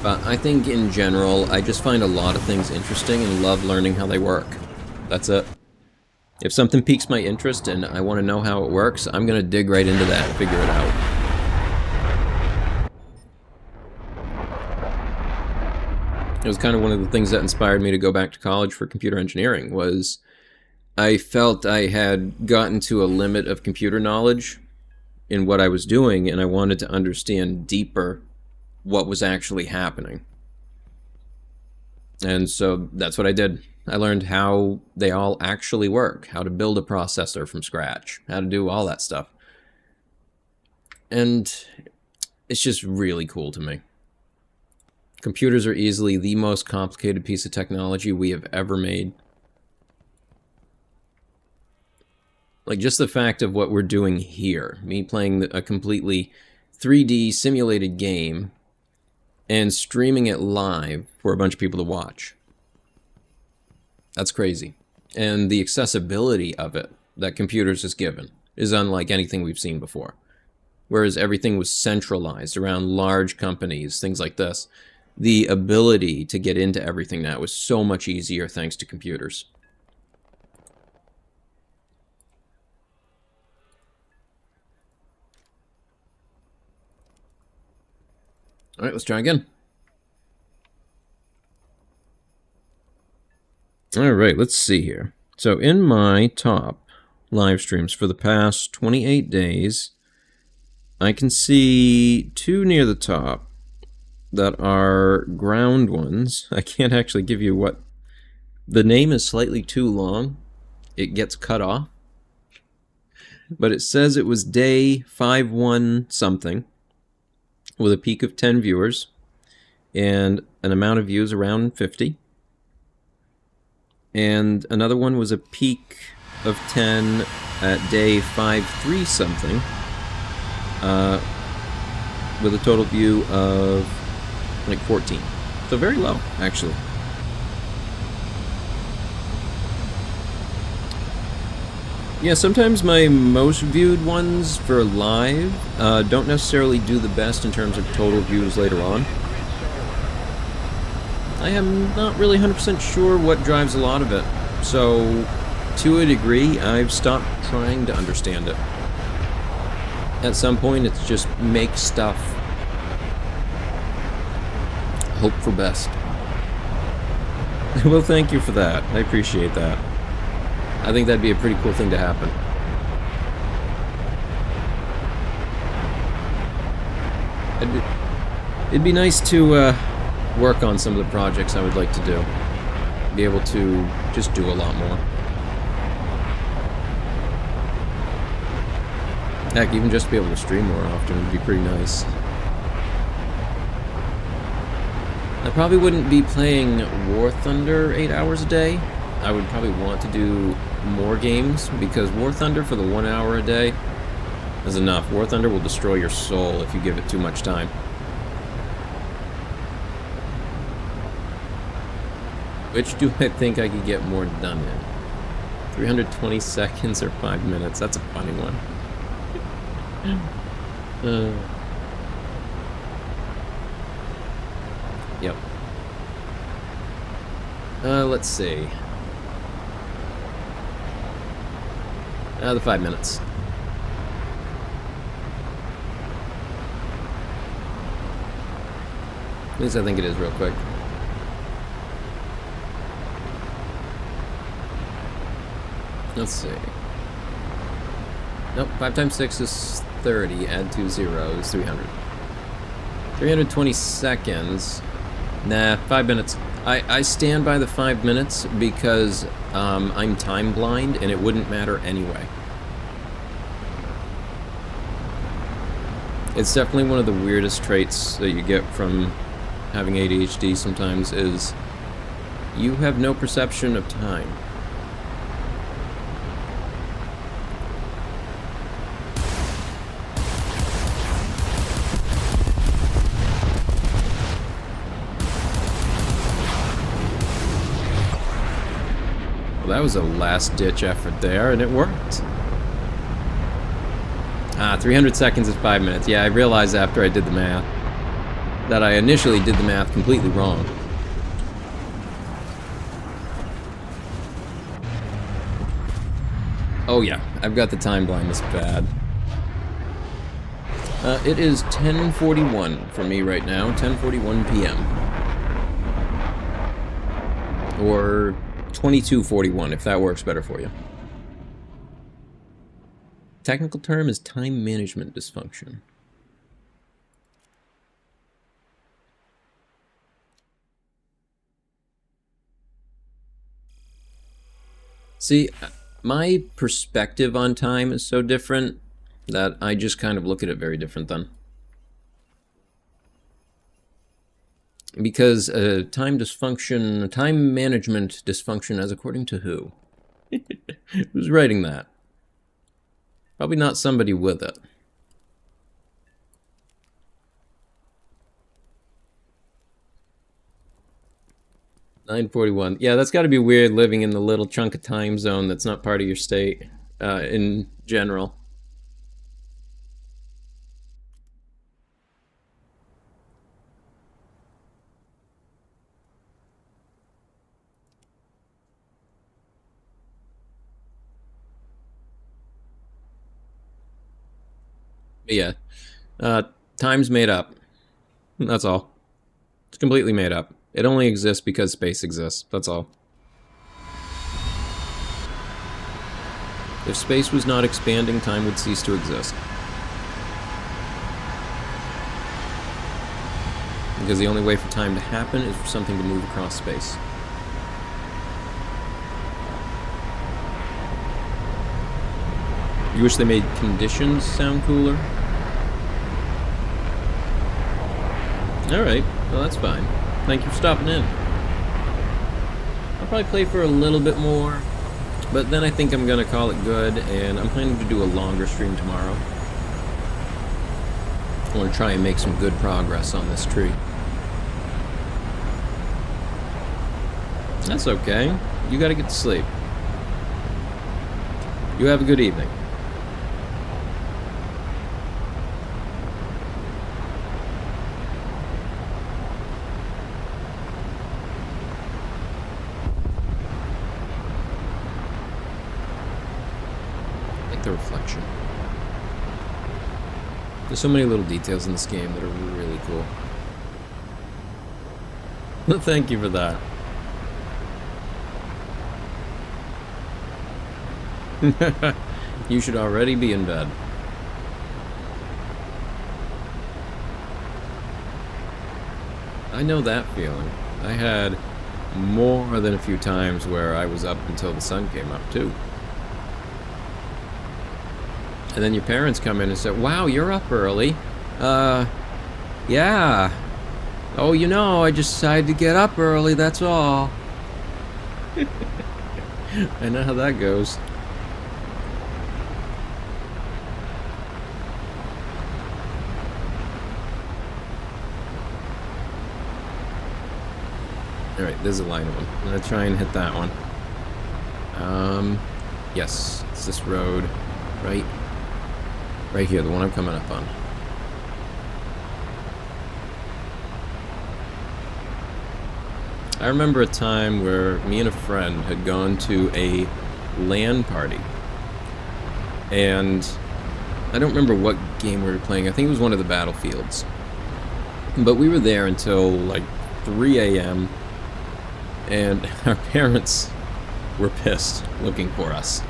But I think in general, I just find a lot of things interesting and love learning how they work. That's it. If something piques my interest and I want to know how it works, I'm going to dig right into that and figure it out. It was kind of one of the things that inspired me to go back to college for computer engineering, was I felt I had gotten to a limit of computer knowledge in what I was doing, and I wanted to understand deeper what was actually happening. And so that's what I did. I learned how they all actually work, how to build a processor from scratch, how to do all that stuff. And it's just really cool to me. Computers are easily the most complicated piece of technology we have ever made. Like, just the fact of what we're doing here, me playing a completely 3D simulated game and streaming it live for a bunch of people to watch. That's crazy. And the accessibility of it that computers has given is unlike anything we've seen before. Whereas everything was centralized around large companies, things like this, the ability to get into everything now is so much easier thanks to computers. All right, let's try again. All right, let's see here. So in my top live streams for the past 28 days, I can see two near the top that are ground ones. I can't actually give you what... The name is slightly too long. It gets cut off. But it says it was day 5-1 something, with a peak of 10 viewers, and an amount of views around 50. And another one was a peak of 10 at day 5-3 something, with a total view of like 14. So very low, actually. Yeah, sometimes my most viewed ones for live don't necessarily do the best in terms of total views later on. I am not really 100% sure what drives a lot of it, so to a degree, I've stopped trying to understand it. At some point, it's just make stuff. hope for best. Well, thank you for that. I appreciate that. I think that'd be a pretty cool thing to happen. It'd be nice to work on some of the projects I would like to do. Be able to just do a lot more. Heck, even just be able to stream more often would be pretty nice. I probably wouldn't be playing War Thunder 8 hours a day. I would probably want to do more games, because War Thunder for the 1 hour a day is enough. War Thunder will destroy your soul if you give it too much time. Which do I think I could get more done in? 320 seconds or 5 minutes? That's a funny one. Yep. Let's see. The 5 minutes. At least I think it is real quick. Let's see. Nope, 5 times 6 is 30. Add 2 zeros, 300. 320 seconds. Nah, 5 minutes. I stand by the 5 minutes because I'm time blind and it wouldn't matter anyway. It's definitely one of the weirdest traits that you get from having ADHD sometimes is you have no perception of time. Well, that was a last-ditch effort there, and it worked. 300 seconds is 5 minutes. Yeah, I realized after I did the math that I initially did the math completely wrong. Oh yeah, I've got the time blindness bad. It is 10:41 for me right now, 10:41 p.m. Or 22:41 if that works better for you. Technical term is time management dysfunction. See, my perspective on time is so different that I just kind of look at it very different then. Because time dysfunction, time management dysfunction, as according to who? Who's writing that? Probably not somebody with it. $9:41. Yeah, that's got to be weird living in the little chunk of time zone that's not part of your state in general. But yeah, time's made up. That's all. It's completely made up. It only exists because space exists. That's all. If space was not expanding, time would cease to exist. Because the only way for time to happen is for something to move across space. You wish they made conditions sound cooler? Alright, well that's fine. Thank you for stopping in. I'll probably play for a little bit more, but then I think I'm gonna call it good, and I'm planning to do a longer stream tomorrow. I want to try and make some good progress on this tree. That's okay. You gotta get to sleep. You have a good evening. The reflection. There's so many little details in this game that are really cool. Thank you for that. You should already be in bed. I know that feeling. I had more than a few times where I was up until the sun came up, too. And then your parents come in and say, wow, you're up early. Yeah. Oh, you know, I just decided to get up early, that's all. I know how that goes. Alright, there's a line one. I'm gonna try and hit that one. Yes, it's this road. Right here, the one I'm coming up on. I remember a time where me and a friend had gone to a LAN party. And I don't remember what game we were playing. I think it was one of the Battlefields. But we were there until like 3 a.m. and our parents were pissed looking for us.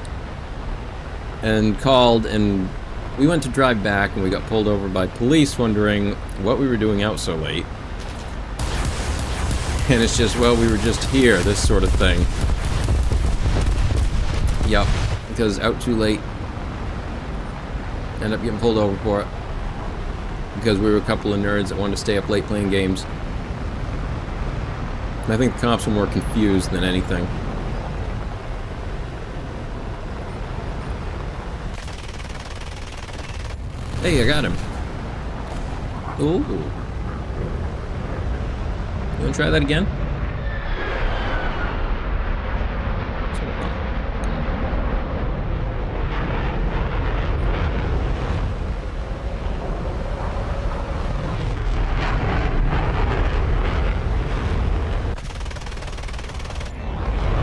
And called, and we went to drive back, and we got pulled over by police wondering what we were doing out so late. And it's just, well, we were just here, this sort of thing. Yup, because out too late. Ended up getting pulled over for it. Because we were a couple of nerds that wanted to stay up late playing games. And I think the cops were more confused than anything. Hey, I got him. Ooh. You wanna try that again?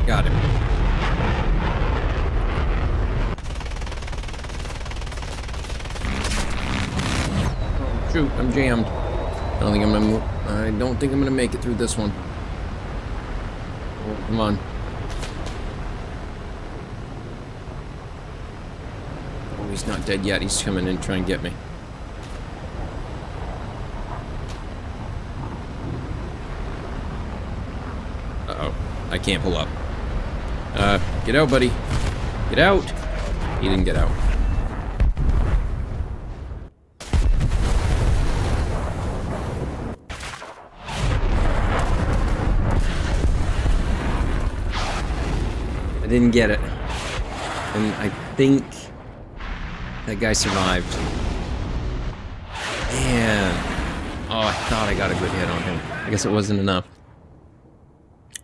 Got him. Oh, shoot, I'm jammed. I don't think I'm gonna make it through this one. Oh, come on. Oh, he's not dead yet. He's coming in to try and get me. Uh-oh. I can't pull up. Get out, buddy. Get out! He didn't get out. I didn't get it. And I think that guy survived. Man. Oh, I thought I got a good hit on him. I guess it wasn't enough.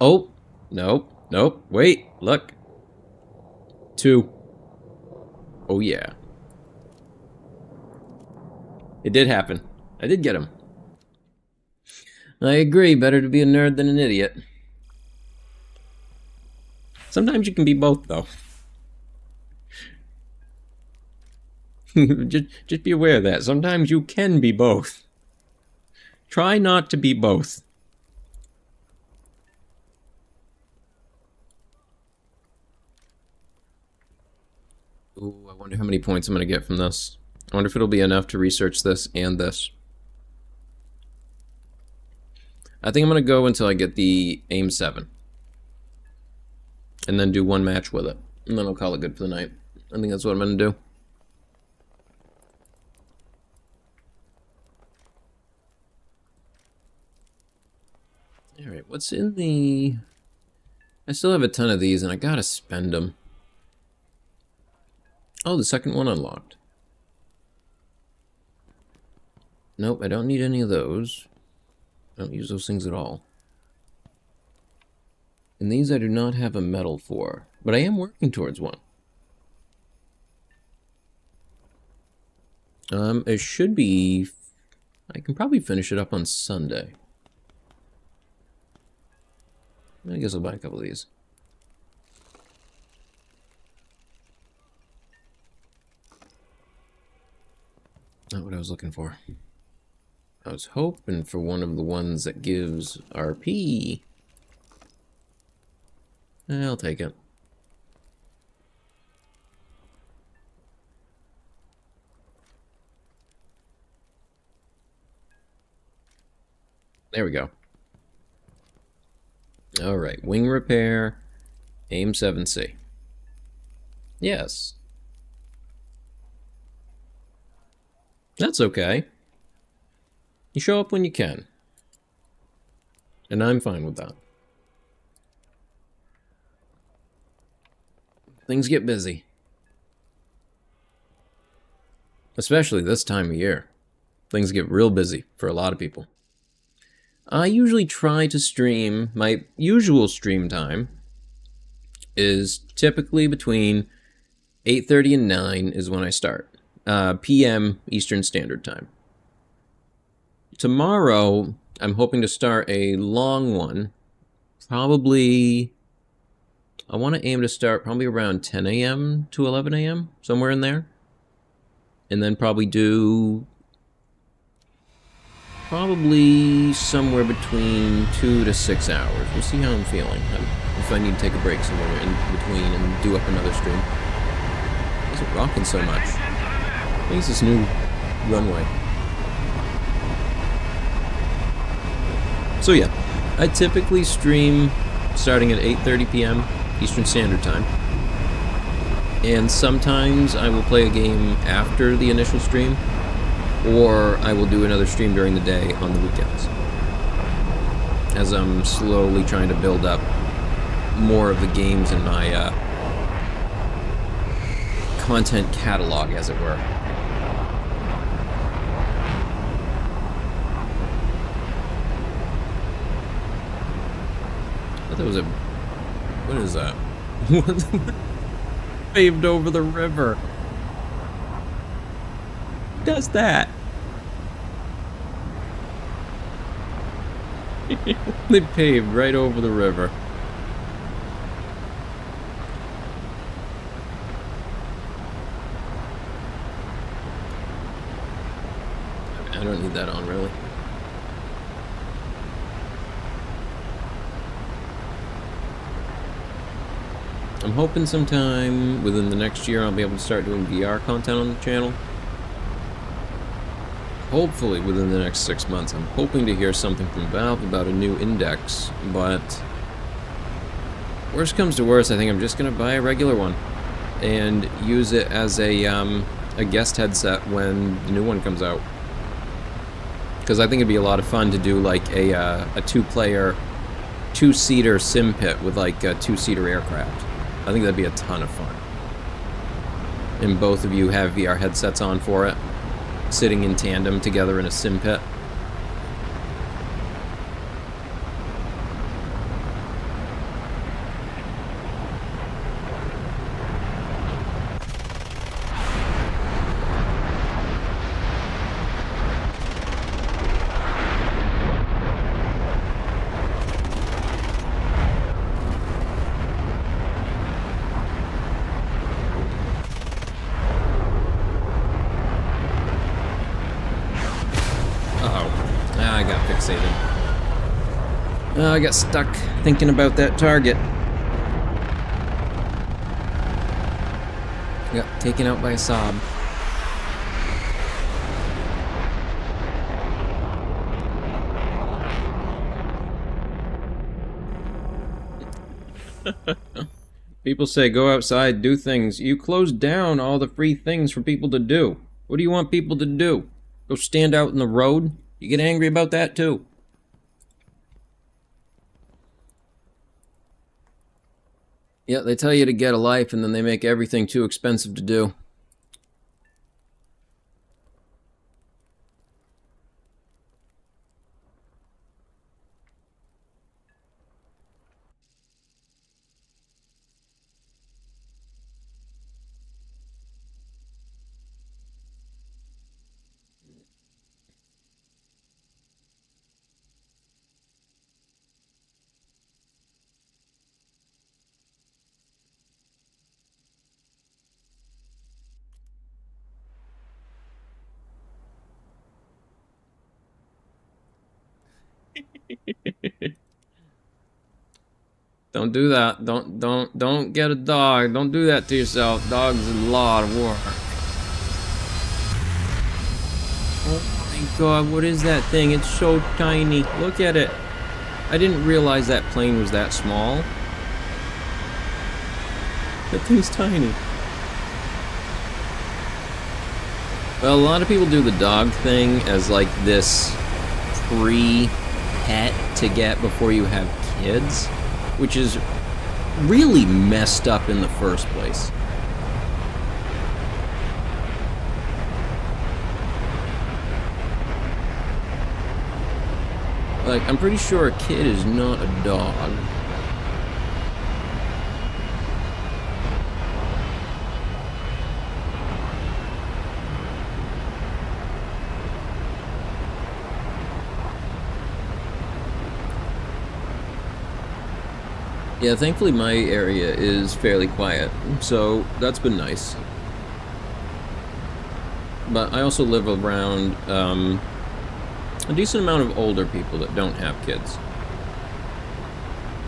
Oh! Nope. Nope. Wait. Look. 2. Oh, yeah. It did happen. I did get him. I agree. Better to be a nerd than an idiot. Sometimes you can be both, though. just be aware of that. Sometimes you can be both. Try not to be both. Ooh, I wonder how many points I'm going to get from this. I wonder if it'll be enough to research this and this. I think I'm going to go until I get the AIM 7. And then do one match with it. And then I'll call it good for the night. I think that's what I'm going to do. Alright, what's in the... I still have a ton of these and I gotta spend them. Oh, the second one unlocked. Nope, I don't need any of those. I don't use those things at all. And these I do not have a medal for, but I am working towards one. It should be... I can probably finish it up on Sunday. I guess I'll buy a couple of these. Not what I was looking for. I was hoping for one of the ones that gives RP. I'll take it. There we go. Alright, wing repair, aim 7C. Yes. That's okay. You show up when you can. And I'm fine with that. Things get busy. Especially this time of year. Things get real busy for a lot of people. I usually try to stream, my usual stream time is typically between 8:30 and 9 is when I start. PM Eastern Standard Time. Tomorrow, I'm hoping to start a long one. Probably, I want to aim to start probably around 10 a.m. to 11 a.m., somewhere in there. And then probably do probably somewhere between 2 to 6 hours. We'll see how I'm feeling. If I need to take a break somewhere in between and do up another stream. Why is it rocking so much? I think it's this new runway. So yeah, I typically stream starting at 8:30 p.m. Eastern Standard Time. And sometimes I will play a game after the initial stream, or I will do another stream during the day on the weekends, as I'm slowly trying to build up more of the games in my content catalog, as it were. I thought that was a... What is that? Paved over the river. Who does that? They paved right over the river. I don't need that on, really. I'm hoping sometime within the next year I'll be able to start doing VR content on the channel. Hopefully within the next 6 months. I'm hoping to hear something from Valve about a new index, but worst comes to worst, I think I'm just gonna buy a regular one and use it as a guest headset when the new one comes out. Because I think it'd be a lot of fun to do like a two-player, two-seater sim pit with like a two-seater aircraft. I think that'd be a ton of fun. And both of you have VR headsets on for it, sitting in tandem together in a sim pit. I got stuck thinking about that target. Got taken out by a Saab. People say go outside, do things. You closed down all the free things for people to do. What do you want people to do? Go stand out in the road? You get angry about that too. Yeah, they tell you to get a life, and then they make everything too expensive to do. Don't do that. Don't get a dog. Don't do that to yourself. Dogs are a lot of work. Oh my god, what is that thing? It's so tiny. Look at it. I didn't realize that plane was that small. That thing's tiny. Well, a lot of people do the dog thing as like this pre-pet to get before you have kids, which is really messed up in the first place. Like, I'm pretty sure a kid is not a dog. Yeah, thankfully my area is fairly quiet, so that's been nice. But I also live around a decent amount of older people that don't have kids.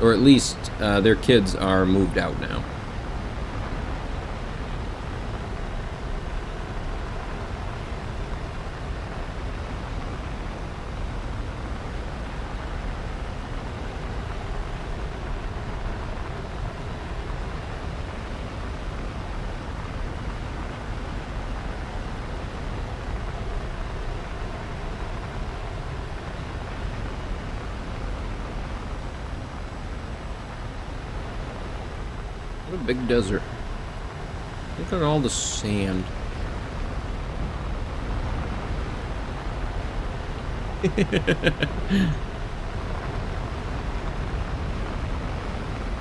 Or at least their kids are moved out now. What a big desert. Look at all the sand.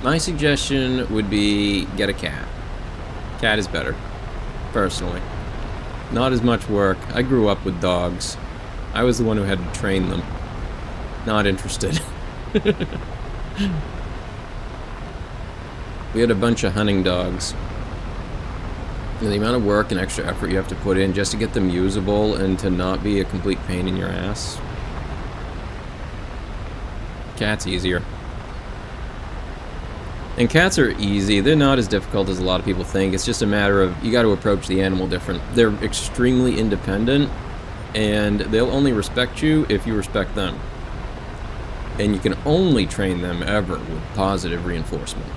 My suggestion would be get a cat. Cat is better, personally. Not as much work. I grew up with dogs. I was the one who had to train them. Not interested. We had a bunch of hunting dogs. And the amount of work and extra effort you have to put in just to get them usable and to not be a complete pain in your ass. Cat's easier. And cats are easy. They're not as difficult as a lot of people think. It's just a matter of you got to approach the animal different. They're extremely independent, and they'll only respect you if you respect them. And you can only train them ever with positive reinforcement.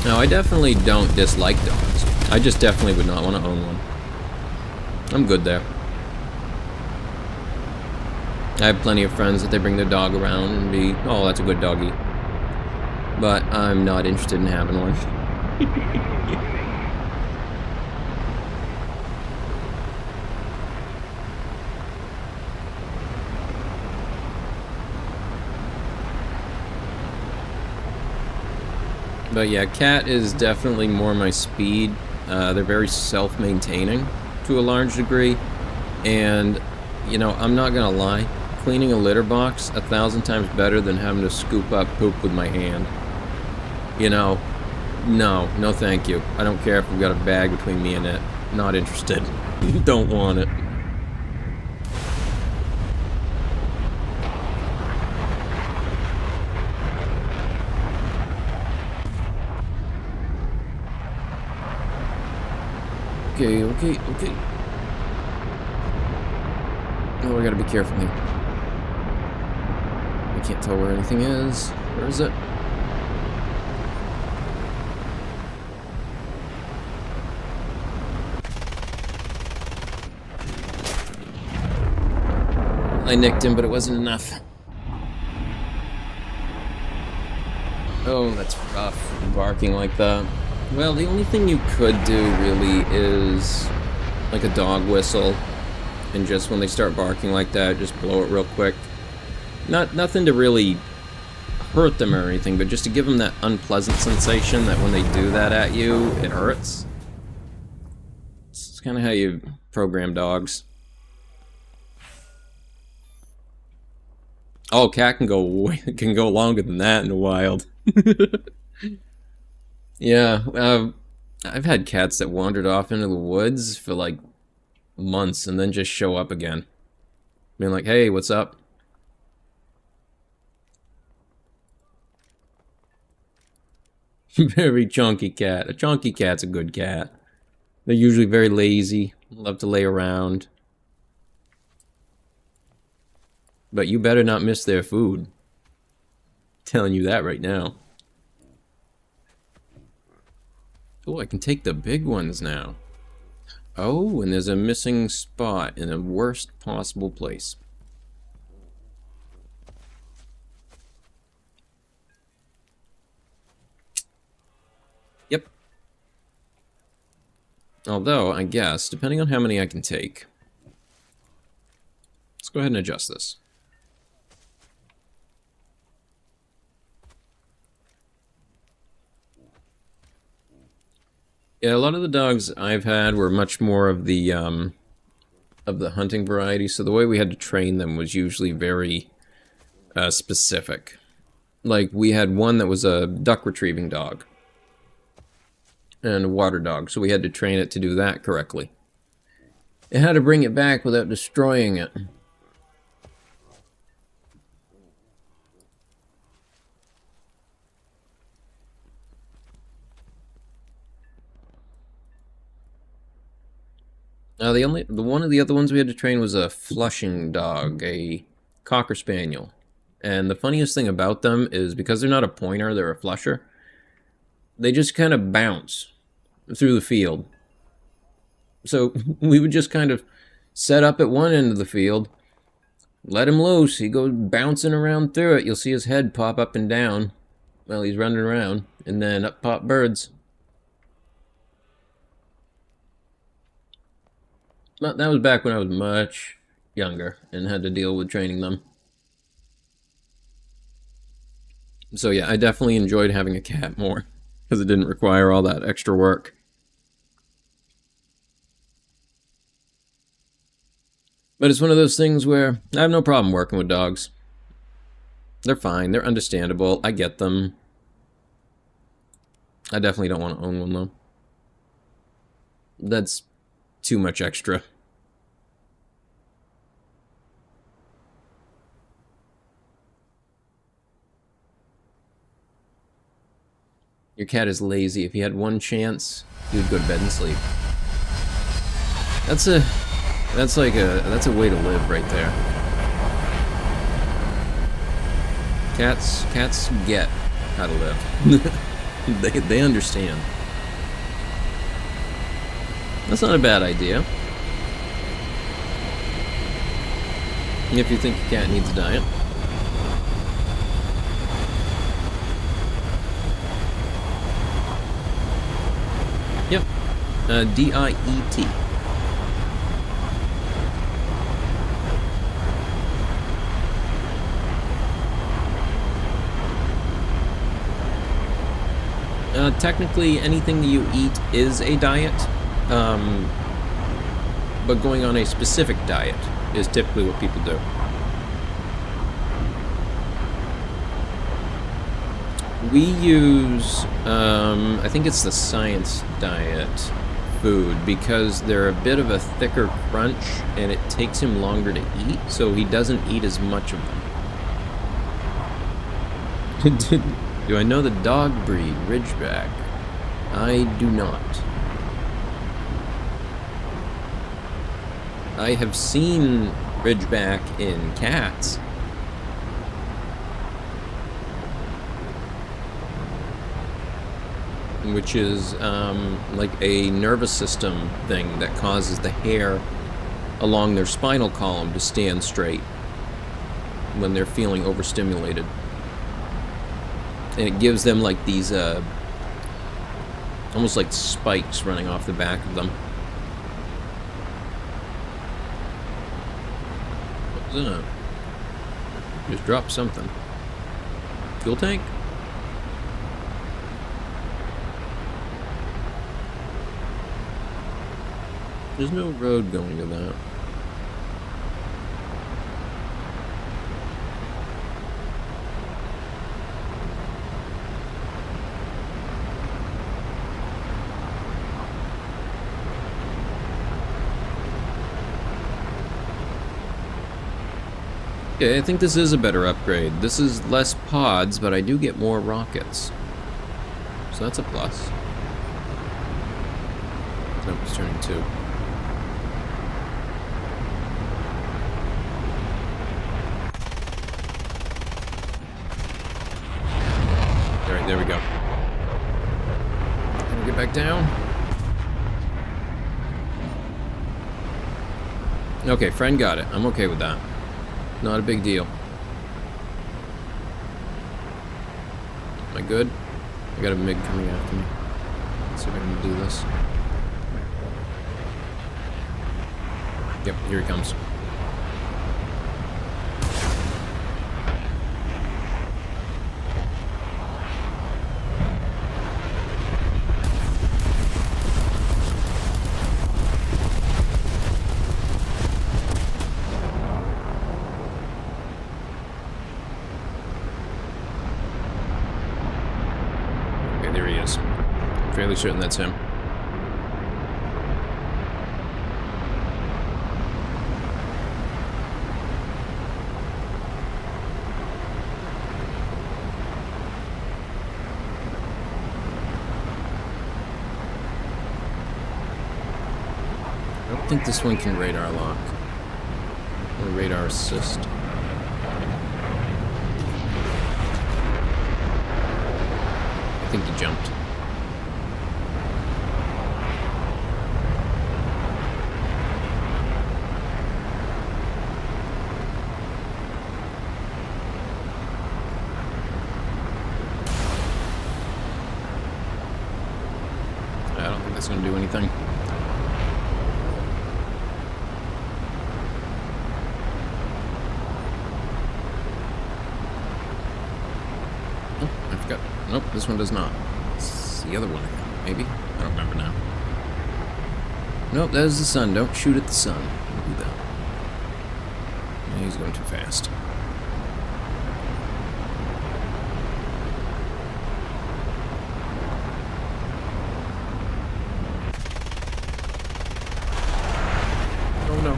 No, I definitely don't dislike dogs. I just definitely would not want to own one. I'm good there. I have plenty of friends that they bring their dog around and be, oh, that's a good doggy. But I'm not interested in having one. But yeah, cat is definitely more my speed. They're very self-maintaining to a large degree. And, you know, I'm not gonna lie. Cleaning a litter box 1,000 times better than having to scoop up poop with my hand. You know, no thank you. I don't care if we've got a bag between me and it. Not interested. Don't want it. Okay. Oh, I gotta be careful here. I can't tell where anything is. Where is it? I nicked him, but it wasn't enough. Oh, that's rough, barking like that. Well, the only thing you could do, really, is like a dog whistle. And just when they start barking like that, just blow it real quick. Nothing to really hurt them or anything, but just to give them that unpleasant sensation that when they do that at you, it hurts. It's kind of how you program dogs. Oh, cat can go longer than that in the wild. Yeah, I've had cats that wandered off into the woods for like months and then just show up again. Being like, hey, what's up? Very chunky cat. A chunky cat's a good cat. They're usually very lazy, love to lay around. But you better not miss their food. Telling you that right now. Oh, I can take the big ones now. Oh, and there's a missing spot in the worst possible place. Yep. Although, I guess, depending on how many I can take. Let's go ahead and adjust this. Yeah, a lot of the dogs I've had were much more of the hunting variety, so the way we had to train them was usually very specific. Like, we had one that was a duck retrieving dog and a water dog, so we had to train it to do that correctly. And how to bring it back without destroying it. The one of the other ones we had to train was a flushing dog, a Cocker Spaniel. And the funniest thing about them is because they're not a pointer, they're a flusher. They just kind of bounce through the field. So we would just kind of set up at one end of the field, let him loose. He goes bouncing around through it. You'll see his head pop up and down while he's running around, and then up pop birds. But that was back when I was much younger and had to deal with training them. So yeah, I definitely enjoyed having a cat more because it didn't require all that extra work. But it's one of those things where I have no problem working with dogs. They're fine, they're understandable, I get them. I definitely don't want to own one though. That's too much extra. Your cat is lazy. If he had one chance, he would go to bed and sleep. That's a way to live right there. Cats get how to live. they understand. That's not a bad idea. If you think your cat needs a diet. Yep. D-I-E-T. Technically, anything that you eat is a diet. But going on a specific diet is typically what people do. We use, I think it's the Science Diet food because they're a bit of a thicker crunch and it takes him longer to eat, so he doesn't eat as much of them. Do I know the dog breed, Ridgeback? I do not. I have seen Ridgeback in cats. Which is like a nervous system thing that causes the hair along their spinal column to stand straight when they're feeling overstimulated. And it gives them like these almost like spikes running off the back of them. What was that? Just dropped something. Fuel tank? There's no road going to that. Okay, I think this is a better upgrade. This is less pods, but I do get more rockets. So that's a plus. Nope, it's turning 2. Alright, there we go. Can we get back down? Okay, friend got it. I'm okay with that. Not a big deal. Am I good? I got a MiG coming after me. Let's see if I can do this. Yep, here he comes. Okay, there he is. I'm fairly certain that's him. I don't think this one can radar lock. Or radar assist. I think he jumped. I don't think that's going to do anything. Nope, this one does not. It's the other one, maybe? I don't remember now. Nope, that is the sun. Don't shoot at the sun. Don't do that. Yeah, he's going too fast. Oh no.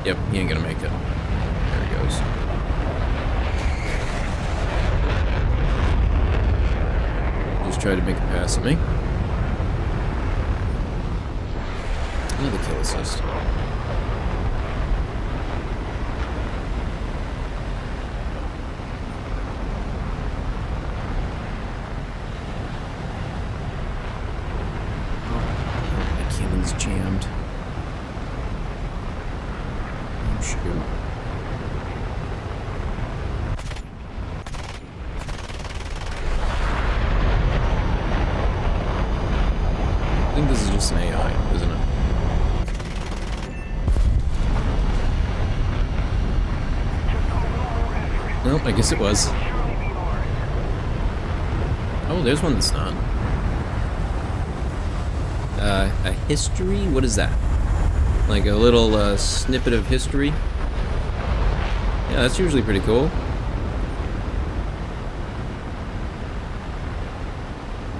Yep, he ain't gonna make it. There he goes. Just tried to make a pass at me. Another kill assist. My cannon's jammed. I think this is just an AI, isn't it? Nope, I guess it was. Oh, there's one that's not. A history? What is that? Like a little snippet of history? Yeah, that's usually pretty cool.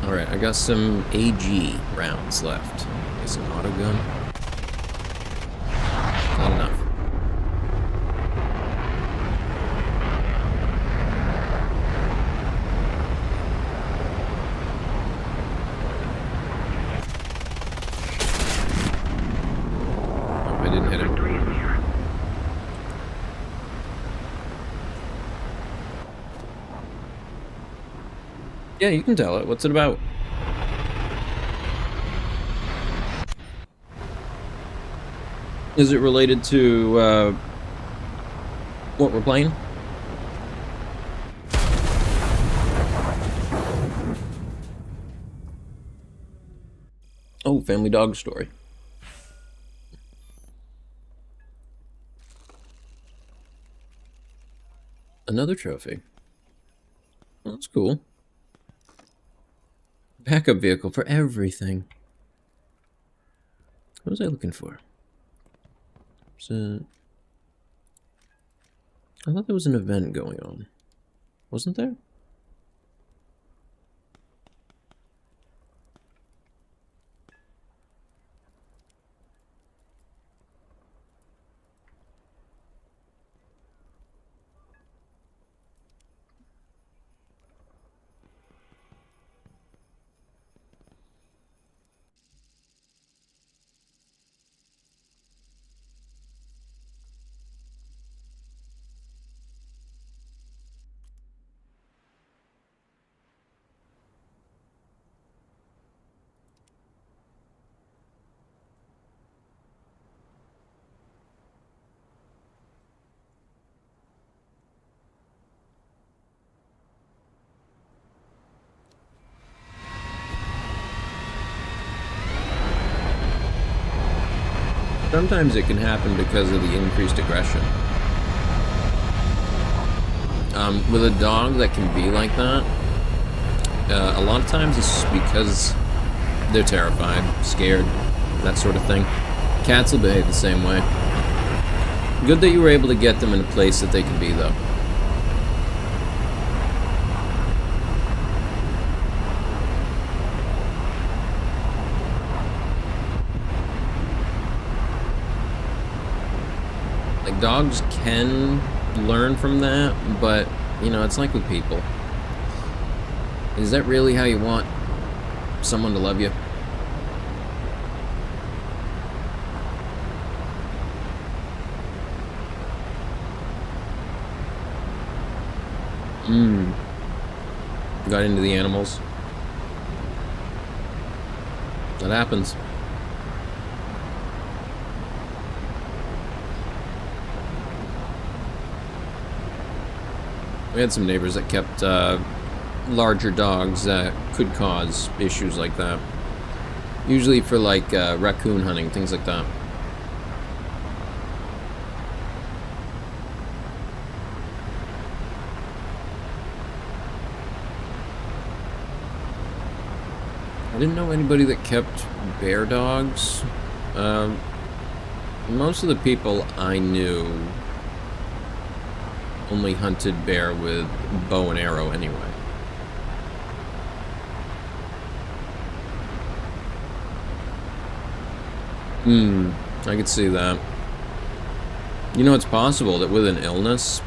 Alright, I got some AG rounds left. Guess an auto gun. Not enough. Oh, I didn't hit him. Yeah, you can tell it. What's it about? Is it related to what we're playing? Oh, Family Dog Story. Another trophy. Well, that's cool. Backup vehicle for everything. What was I looking for? I thought there was an event going on. Wasn't there? Sometimes it can happen because of the increased aggression. With a dog that can be like that, a lot of times it's because they're terrified, scared, that sort of thing. Cats will behave the same way. Good that you were able to get them in a place that they can be, though. Like, dogs can learn from that, but, you know, it's like with people. Is that really how you want someone to love you? Got into the animals. That happens. We had some neighbors that kept larger dogs that could cause issues like that. Usually for like raccoon hunting, things like that. I didn't know anybody that kept bear dogs. Most of the people I knew only hunted bear with bow and arrow anyway. I could see that. You know, it's possible that with an illness,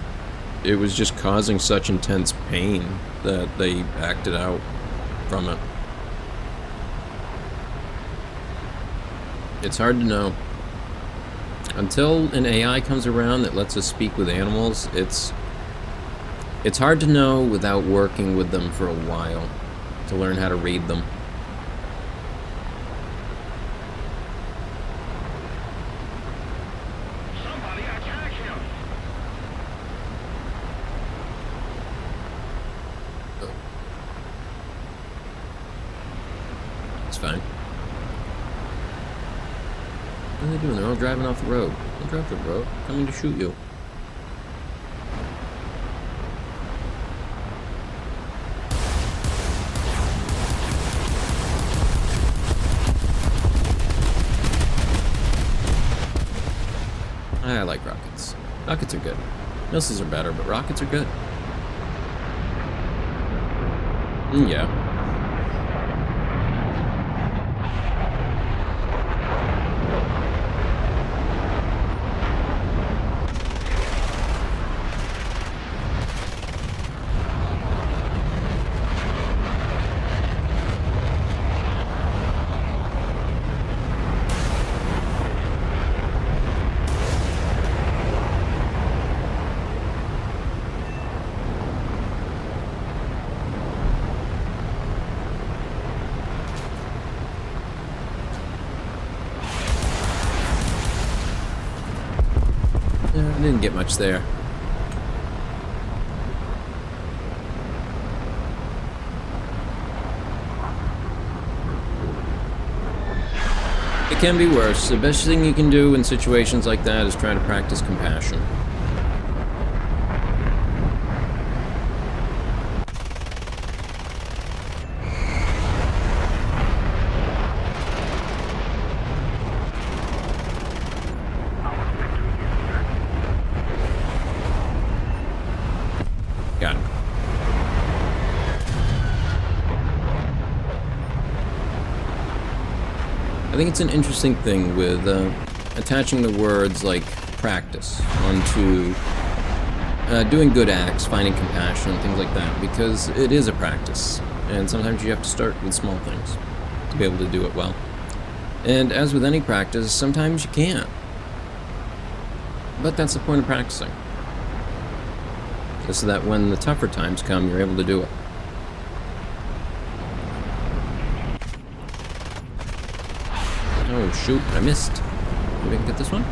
it was just causing such intense pain that they acted out from it. It's hard to know. Until an AI comes around that lets us speak with animals, it's hard to know without working with them for a while to learn how to read them. Somebody attack him! It's fine. What are they doing? They're all driving off the road. Don't drive the road. I'm coming to shoot you. I like rockets. Rockets are good. Missiles are better, but rockets are good. Yeah. I didn't get much there. It can be worse. The best thing you can do in situations like that is try to practice compassion. Got it. I think it's an interesting thing with attaching the words like practice onto doing good acts, finding compassion, things like that, because it is a practice, and sometimes you have to start with small things to be able to do it well. And as with any practice, sometimes you can't. But that's the point of practicing. So that when the tougher times come, you're able to do it. Oh shoot, I missed. Maybe I can get this one?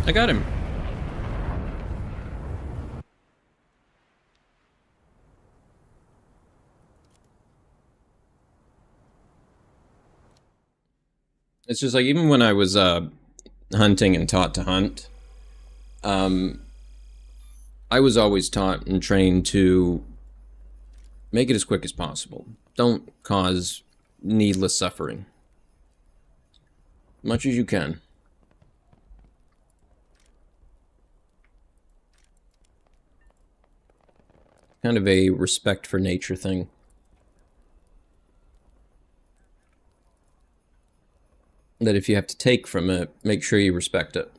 I got him. It's just like, even when I was hunting and taught to hunt, I was always taught and trained to make it as quick as possible. Don't cause needless suffering. Much as you can. Kind of a respect for nature thing. That if you have to take from it, make sure you respect it.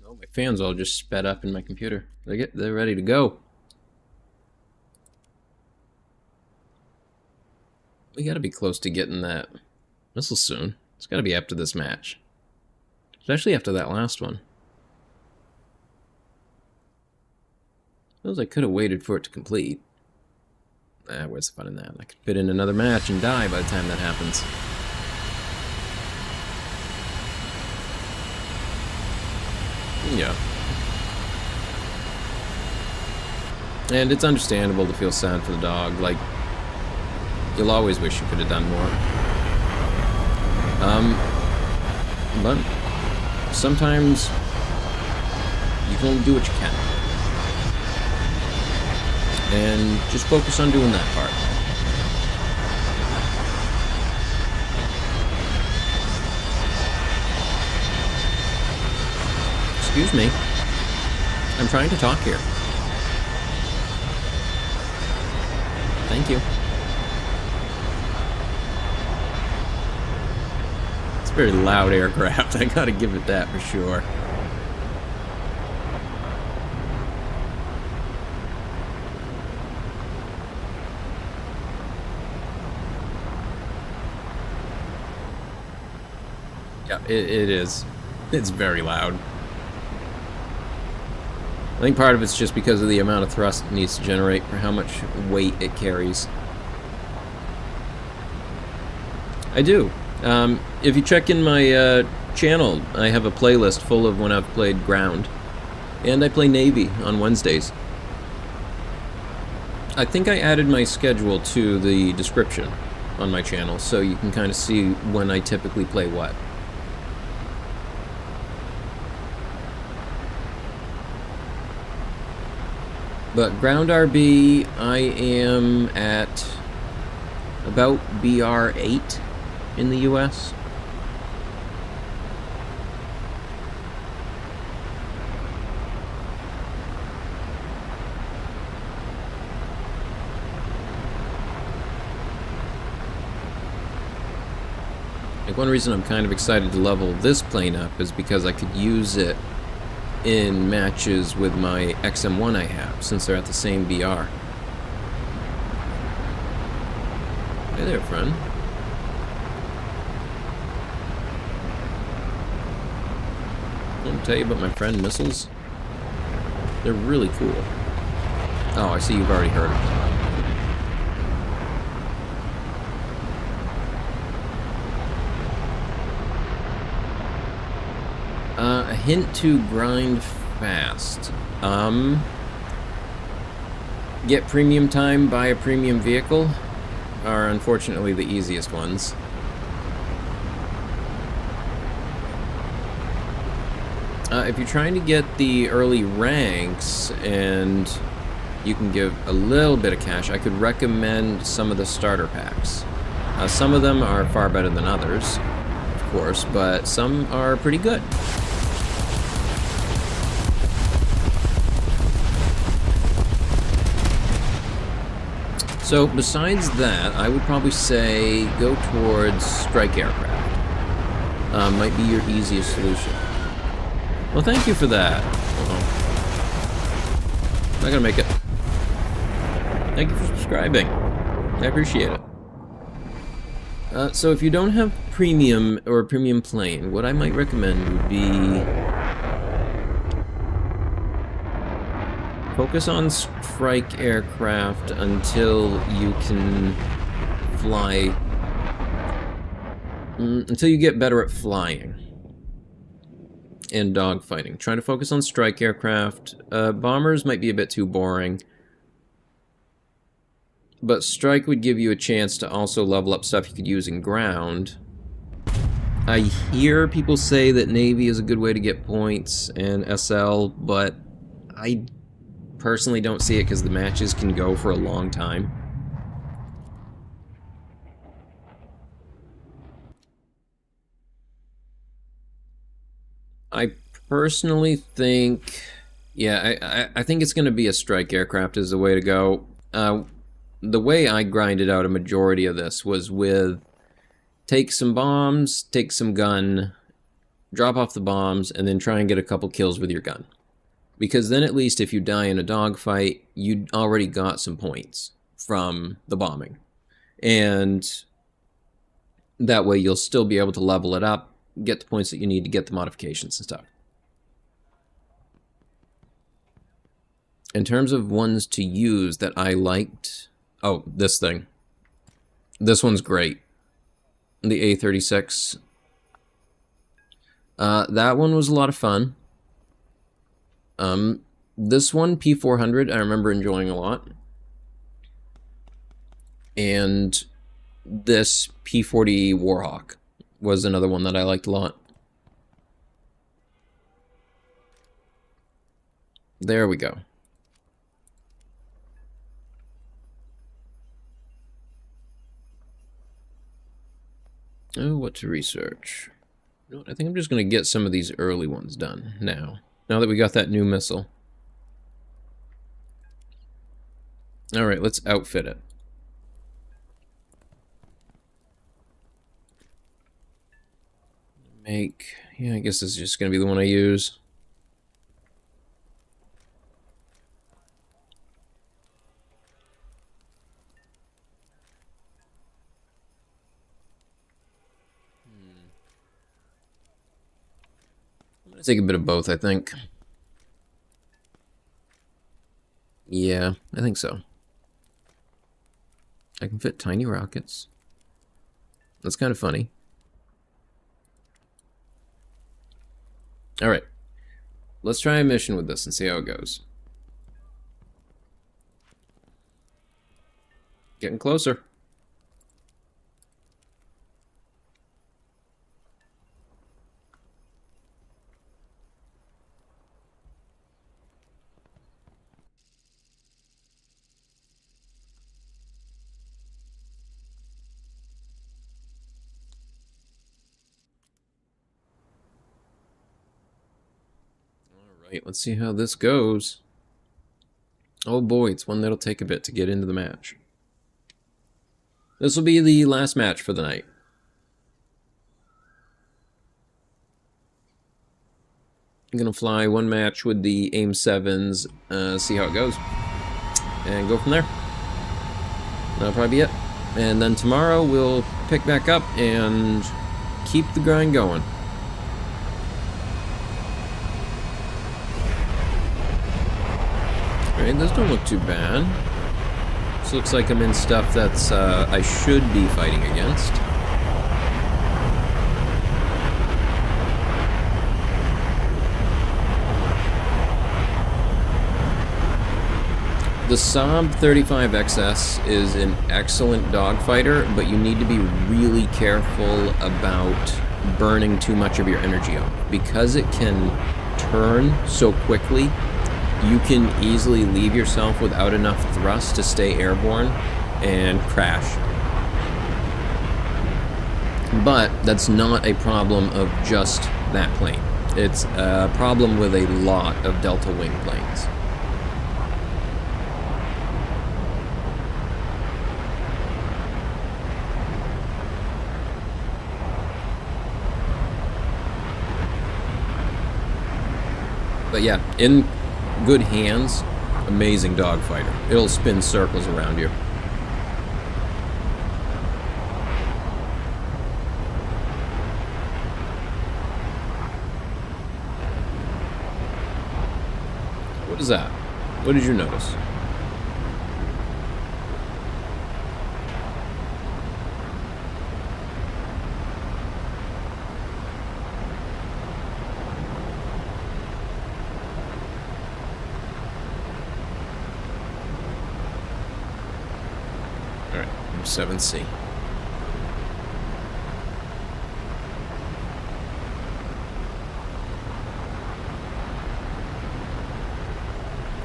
Oh, my fans all just sped up in my computer. They're ready to go. We gotta be close to getting that missile soon. It's gotta be after this match. Especially after that last one. Feels I could have waited for it to complete. Where's the fun in that? I could fit in another match and die by the time that happens. Yeah. And it's understandable to feel sad for the dog. Like, you'll always wish you could have done more. But sometimes you can only do what you can. And just focus on doing that part. Excuse me. I'm trying to talk here. Thank you. It's a very loud aircraft. I gotta give it that for sure. Yeah, it is. It's very loud. I think part of it's just because of the amount of thrust it needs to generate for how much weight it carries. I do. If you check in my channel, I have a playlist full of when I've played Ground. And I play Navy on Wednesdays. I think I added my schedule to the description on my channel, so you can kind of see when I typically play what. But Ground RB, I am at about BR8 in the US. Like, one reason I'm kind of excited to level this plane up is because I could use it in matches with my XM1 I have, since they're at the same BR. Hey there, friend. Let me tell you about my friend missiles. They're really cool. Oh, I see you've already heard of them. A hint to grind fast. Get premium time, buy a premium vehicle are unfortunately the easiest ones. If you're trying to get the early ranks and you can give a little bit of cash, I could recommend some of the starter packs. Some of them are far better than others, of course, but some are pretty good. So besides that, I would probably say go towards strike aircraft. Might be your easiest solution. Well, thank you for that. Not gonna make it. Thank you for subscribing. I appreciate it. So if you don't have premium or a premium plane, what I might recommend would be focus on strike aircraft until you can fly until you get better at flying and dogfighting. Try to focus on strike aircraft. Bombers might be a bit too boring, but strike would give you a chance to also level up stuff you could use in ground. I hear people say that Navy is a good way to get points and SL, but I personally don't see it because the matches can go for a long time. I personally think, yeah, I think it's going to be a strike aircraft is the way to go. The way I grinded out a majority of this was with take some bombs, take some gun, drop off the bombs, and then try and get a couple kills with your gun. Because then at least if you die in a dogfight, you already got some points from the bombing. And that way you'll still be able to level it up, get the points that you need to get the modifications and stuff. In terms of ones to use that I liked, oh, this thing. This one's great. The A-36. That one was a lot of fun. This one, P-400, I remember enjoying a lot. And this P-40 Warhawk was another one that I liked a lot. There we go. Oh, what to research? You know what, I think I'm just going to get some of these early ones done now. Now that we got that new missile. Alright, let's outfit it. Yeah, I guess this is just going to be the one I use. I'm going to take a bit of both, I think. Yeah, I think so. I can fit tiny rockets. That's kind of funny. Alright. Let's try a mission with this and see how it goes. Getting closer. Alright, let's see how this goes. Oh boy, it's one that'll take a bit to get into the match. This will be the last match for the night. I'm gonna fly one match with the AIM-7s, see how it goes, and go from there. That'll probably be it. And then tomorrow we'll pick back up and keep the grind going. Alright, those don't look too bad. This looks like I'm in stuff that's I should be fighting against. The Saab 35XS is an excellent dogfighter, but you need to be really careful about burning too much of your energy off. Because it can turn so quickly, you can easily leave yourself without enough thrust to stay airborne and crash. But that's not a problem of just that plane. It's a problem with a lot of Delta Wing planes. But yeah, in good hands, amazing dogfighter. It'll spin circles around you. What is that? What did you notice? 7C.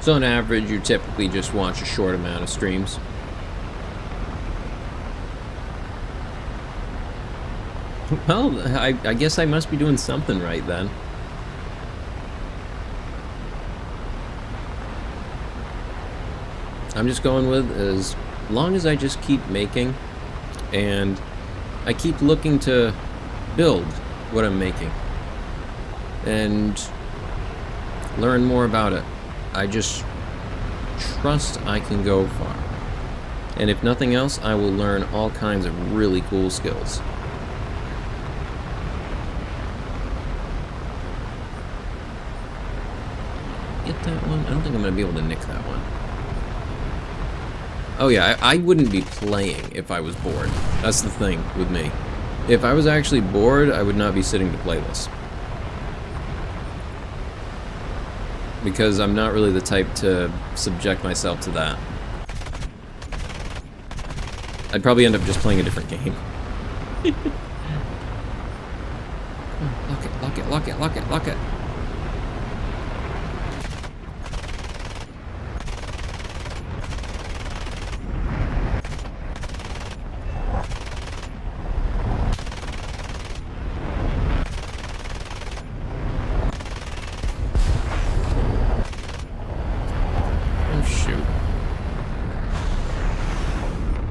So on average, you typically just watch a short amount of streams. Well, I guess I must be doing something right then. I'm just going with as long as I just keep making and I keep looking to build what I'm making and learn more about it. I just trust I can go far. And if nothing else, I will learn all kinds of really cool skills. Get that one? I don't think I'm going to be able to nick that one. Oh yeah, I wouldn't be playing if I was bored. That's the thing with me. If I was actually bored, I would not be sitting to play this. Because I'm not really the type to subject myself to that. I'd probably end up just playing a different game. Lock it, lock it, lock it, lock it, lock it.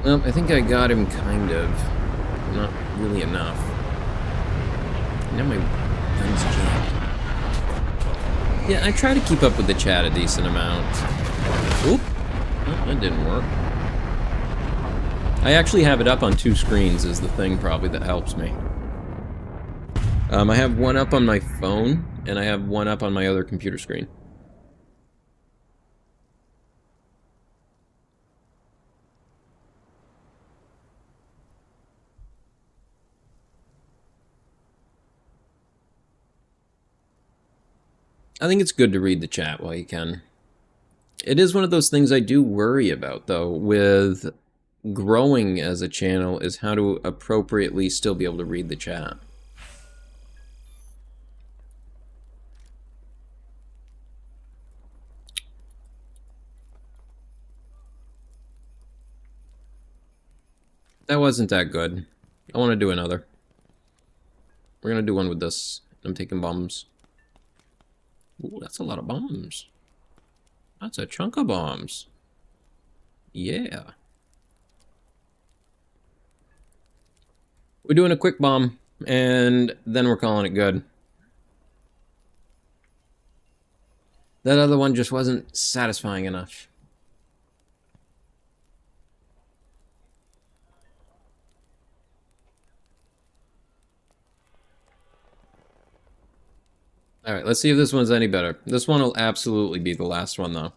Well, I think I got him kind of. Not really enough. Now my gun's jammed. Yeah, I try to keep up with the chat a decent amount. Oop! Oh, that didn't work. I actually have it up on 2 screens is the thing probably that helps me. I have one up on my phone, and I have one up on my other computer screen. I think it's good to read the chat while you can. It is one of those things I do worry about, though, with growing as a channel, is how to appropriately still be able to read the chat. That wasn't that good. I want to do another. We're going to do one with this. I'm taking bombs. Ooh, that's a lot of bombs. That's a chunk of bombs. Yeah. We're doing a quick bomb, and then we're calling it good. That other one just wasn't satisfying enough. Alright, let's see if this one's any better. This one will absolutely be the last one, though.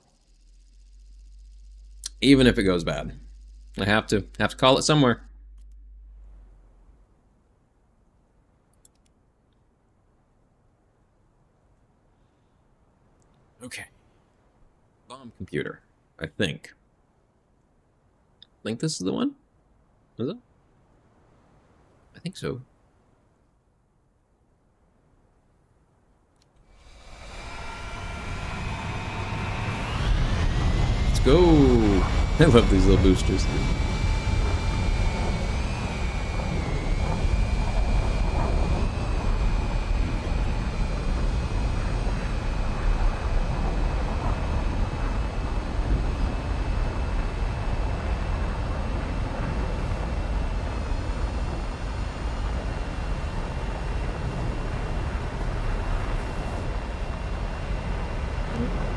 Even if it goes bad. I have to call it somewhere. Okay. Bomb computer, I think. I think this is the one? Is it? I think so. Go! I love these little boosters.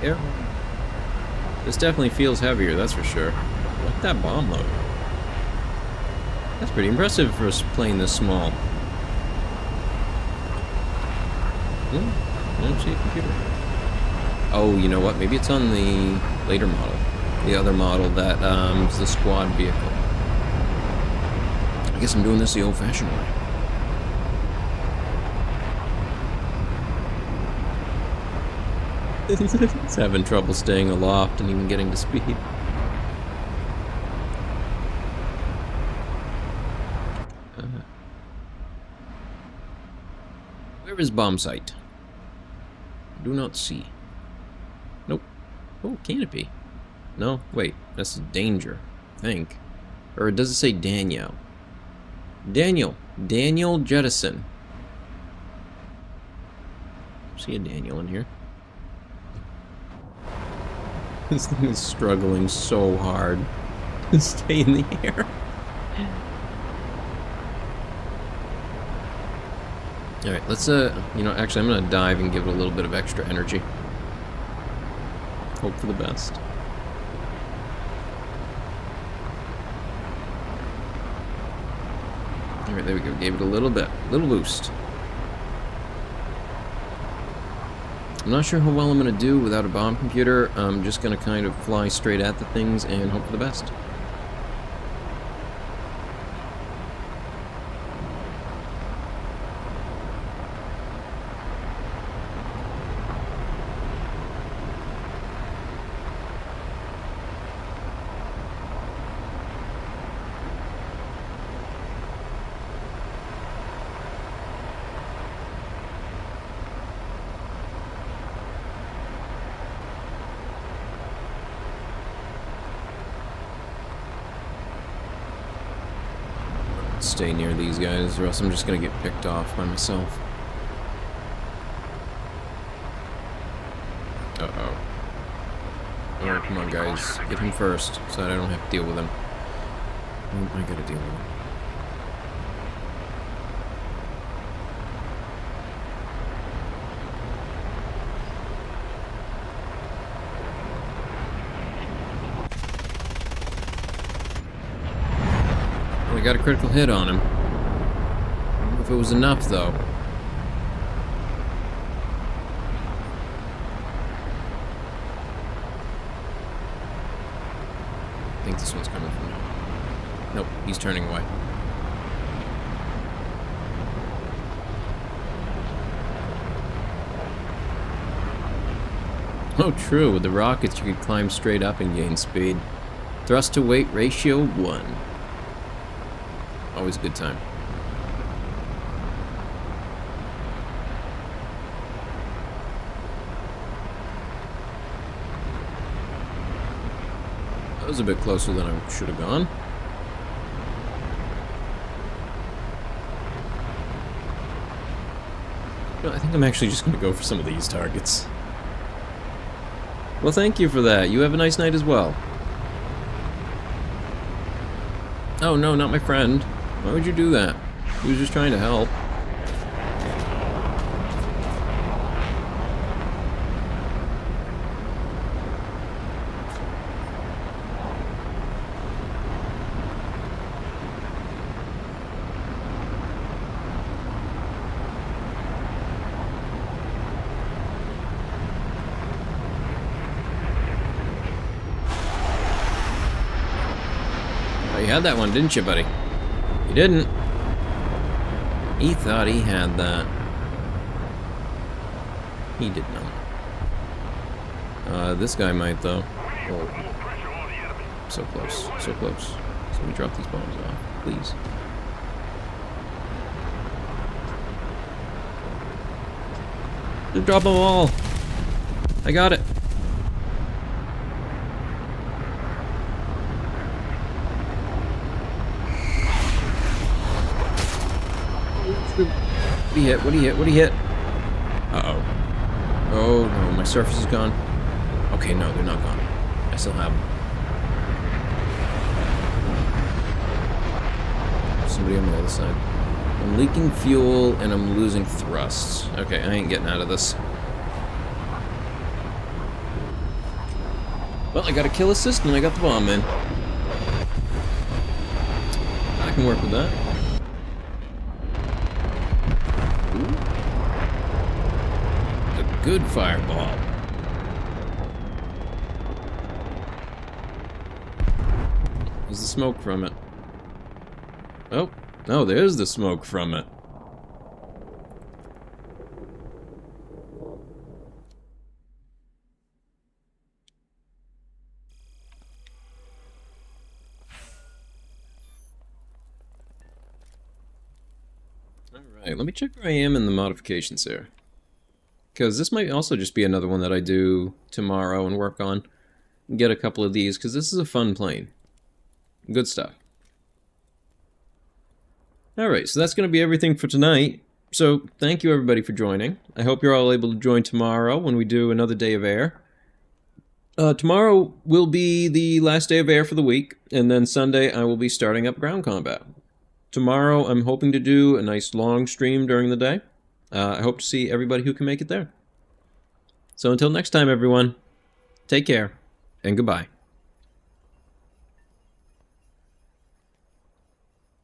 Air. This definitely feels heavier, that's for sure. Look at that bomb load. That's pretty impressive for us playing this small. I don't see a computer. Oh, you know what? Maybe it's on the later model. The other model that is the squad vehicle. I guess I'm doing this the old-fashioned way. It's having trouble staying aloft and even getting to speed. Where is bomb site? Do not see. Nope. Oh, canopy. No, wait. That's danger, I think. Or does it say Daniel? Daniel Jettison. See a Daniel in here. This thing is struggling so hard to stay in the air. Alright, let's, you know, actually I'm gonna dive and give it a little bit of extra energy. Hope for the best. Alright, there we go. Gave it a little boost. I'm not sure how well I'm gonna do without a bomb computer. I'm just gonna kind of fly straight at the things and hope for the best. Stay near these guys, or else I'm just gonna get picked off by myself. Uh-oh. Oh, come on, guys. Get him first, so that I don't have to deal with him. Oh, I gotta deal with him. I got a critical hit on him. I don't know if it was enough, though. I think this one's coming from now. Nope, he's turning away. Oh, true. With the rockets, you could climb straight up and gain speed. Thrust to weight ratio 1. Always a good time. That was a bit closer than I should have gone. No, I think I'm actually just going to go for some of these targets. Well, thank you for that. You have a nice night as well. Oh, no, not my friend. Why would you do that? He was just trying to help. Oh, you had that one, didn't you, buddy? You didn't. He thought he had that. He did not. This guy might, though. Oh. So close. So close. So let me drop these bombs off, please. Just drop them all. I got it. What he hit? What he hit? What he hit? Uh-oh. Oh, no. My surface is gone. Okay, no, they're not gone. I still have them. Somebody on the other side. I'm leaking fuel, and I'm losing thrusts. Okay, I ain't getting out of this. Well, I got a kill assist, and I got the bomb in. I can work with that. Good fireball. There's the smoke from it. Oh, no, there's the smoke from it. Alright, let me check where I am in the modifications here. Because this might also just be another one that I do tomorrow and work on. Get a couple of these, because this is a fun plane. Good stuff. Alright, so that's going to be everything for tonight. So, thank you everybody for joining. I hope you're all able to join tomorrow when we do another day of air. Tomorrow will be the last day of air for the week, and then Sunday I will be starting up ground combat. Tomorrow I'm hoping to do a nice long stream during the day. I hope to see everybody who can make it there. So until next time, everyone, take care, and goodbye.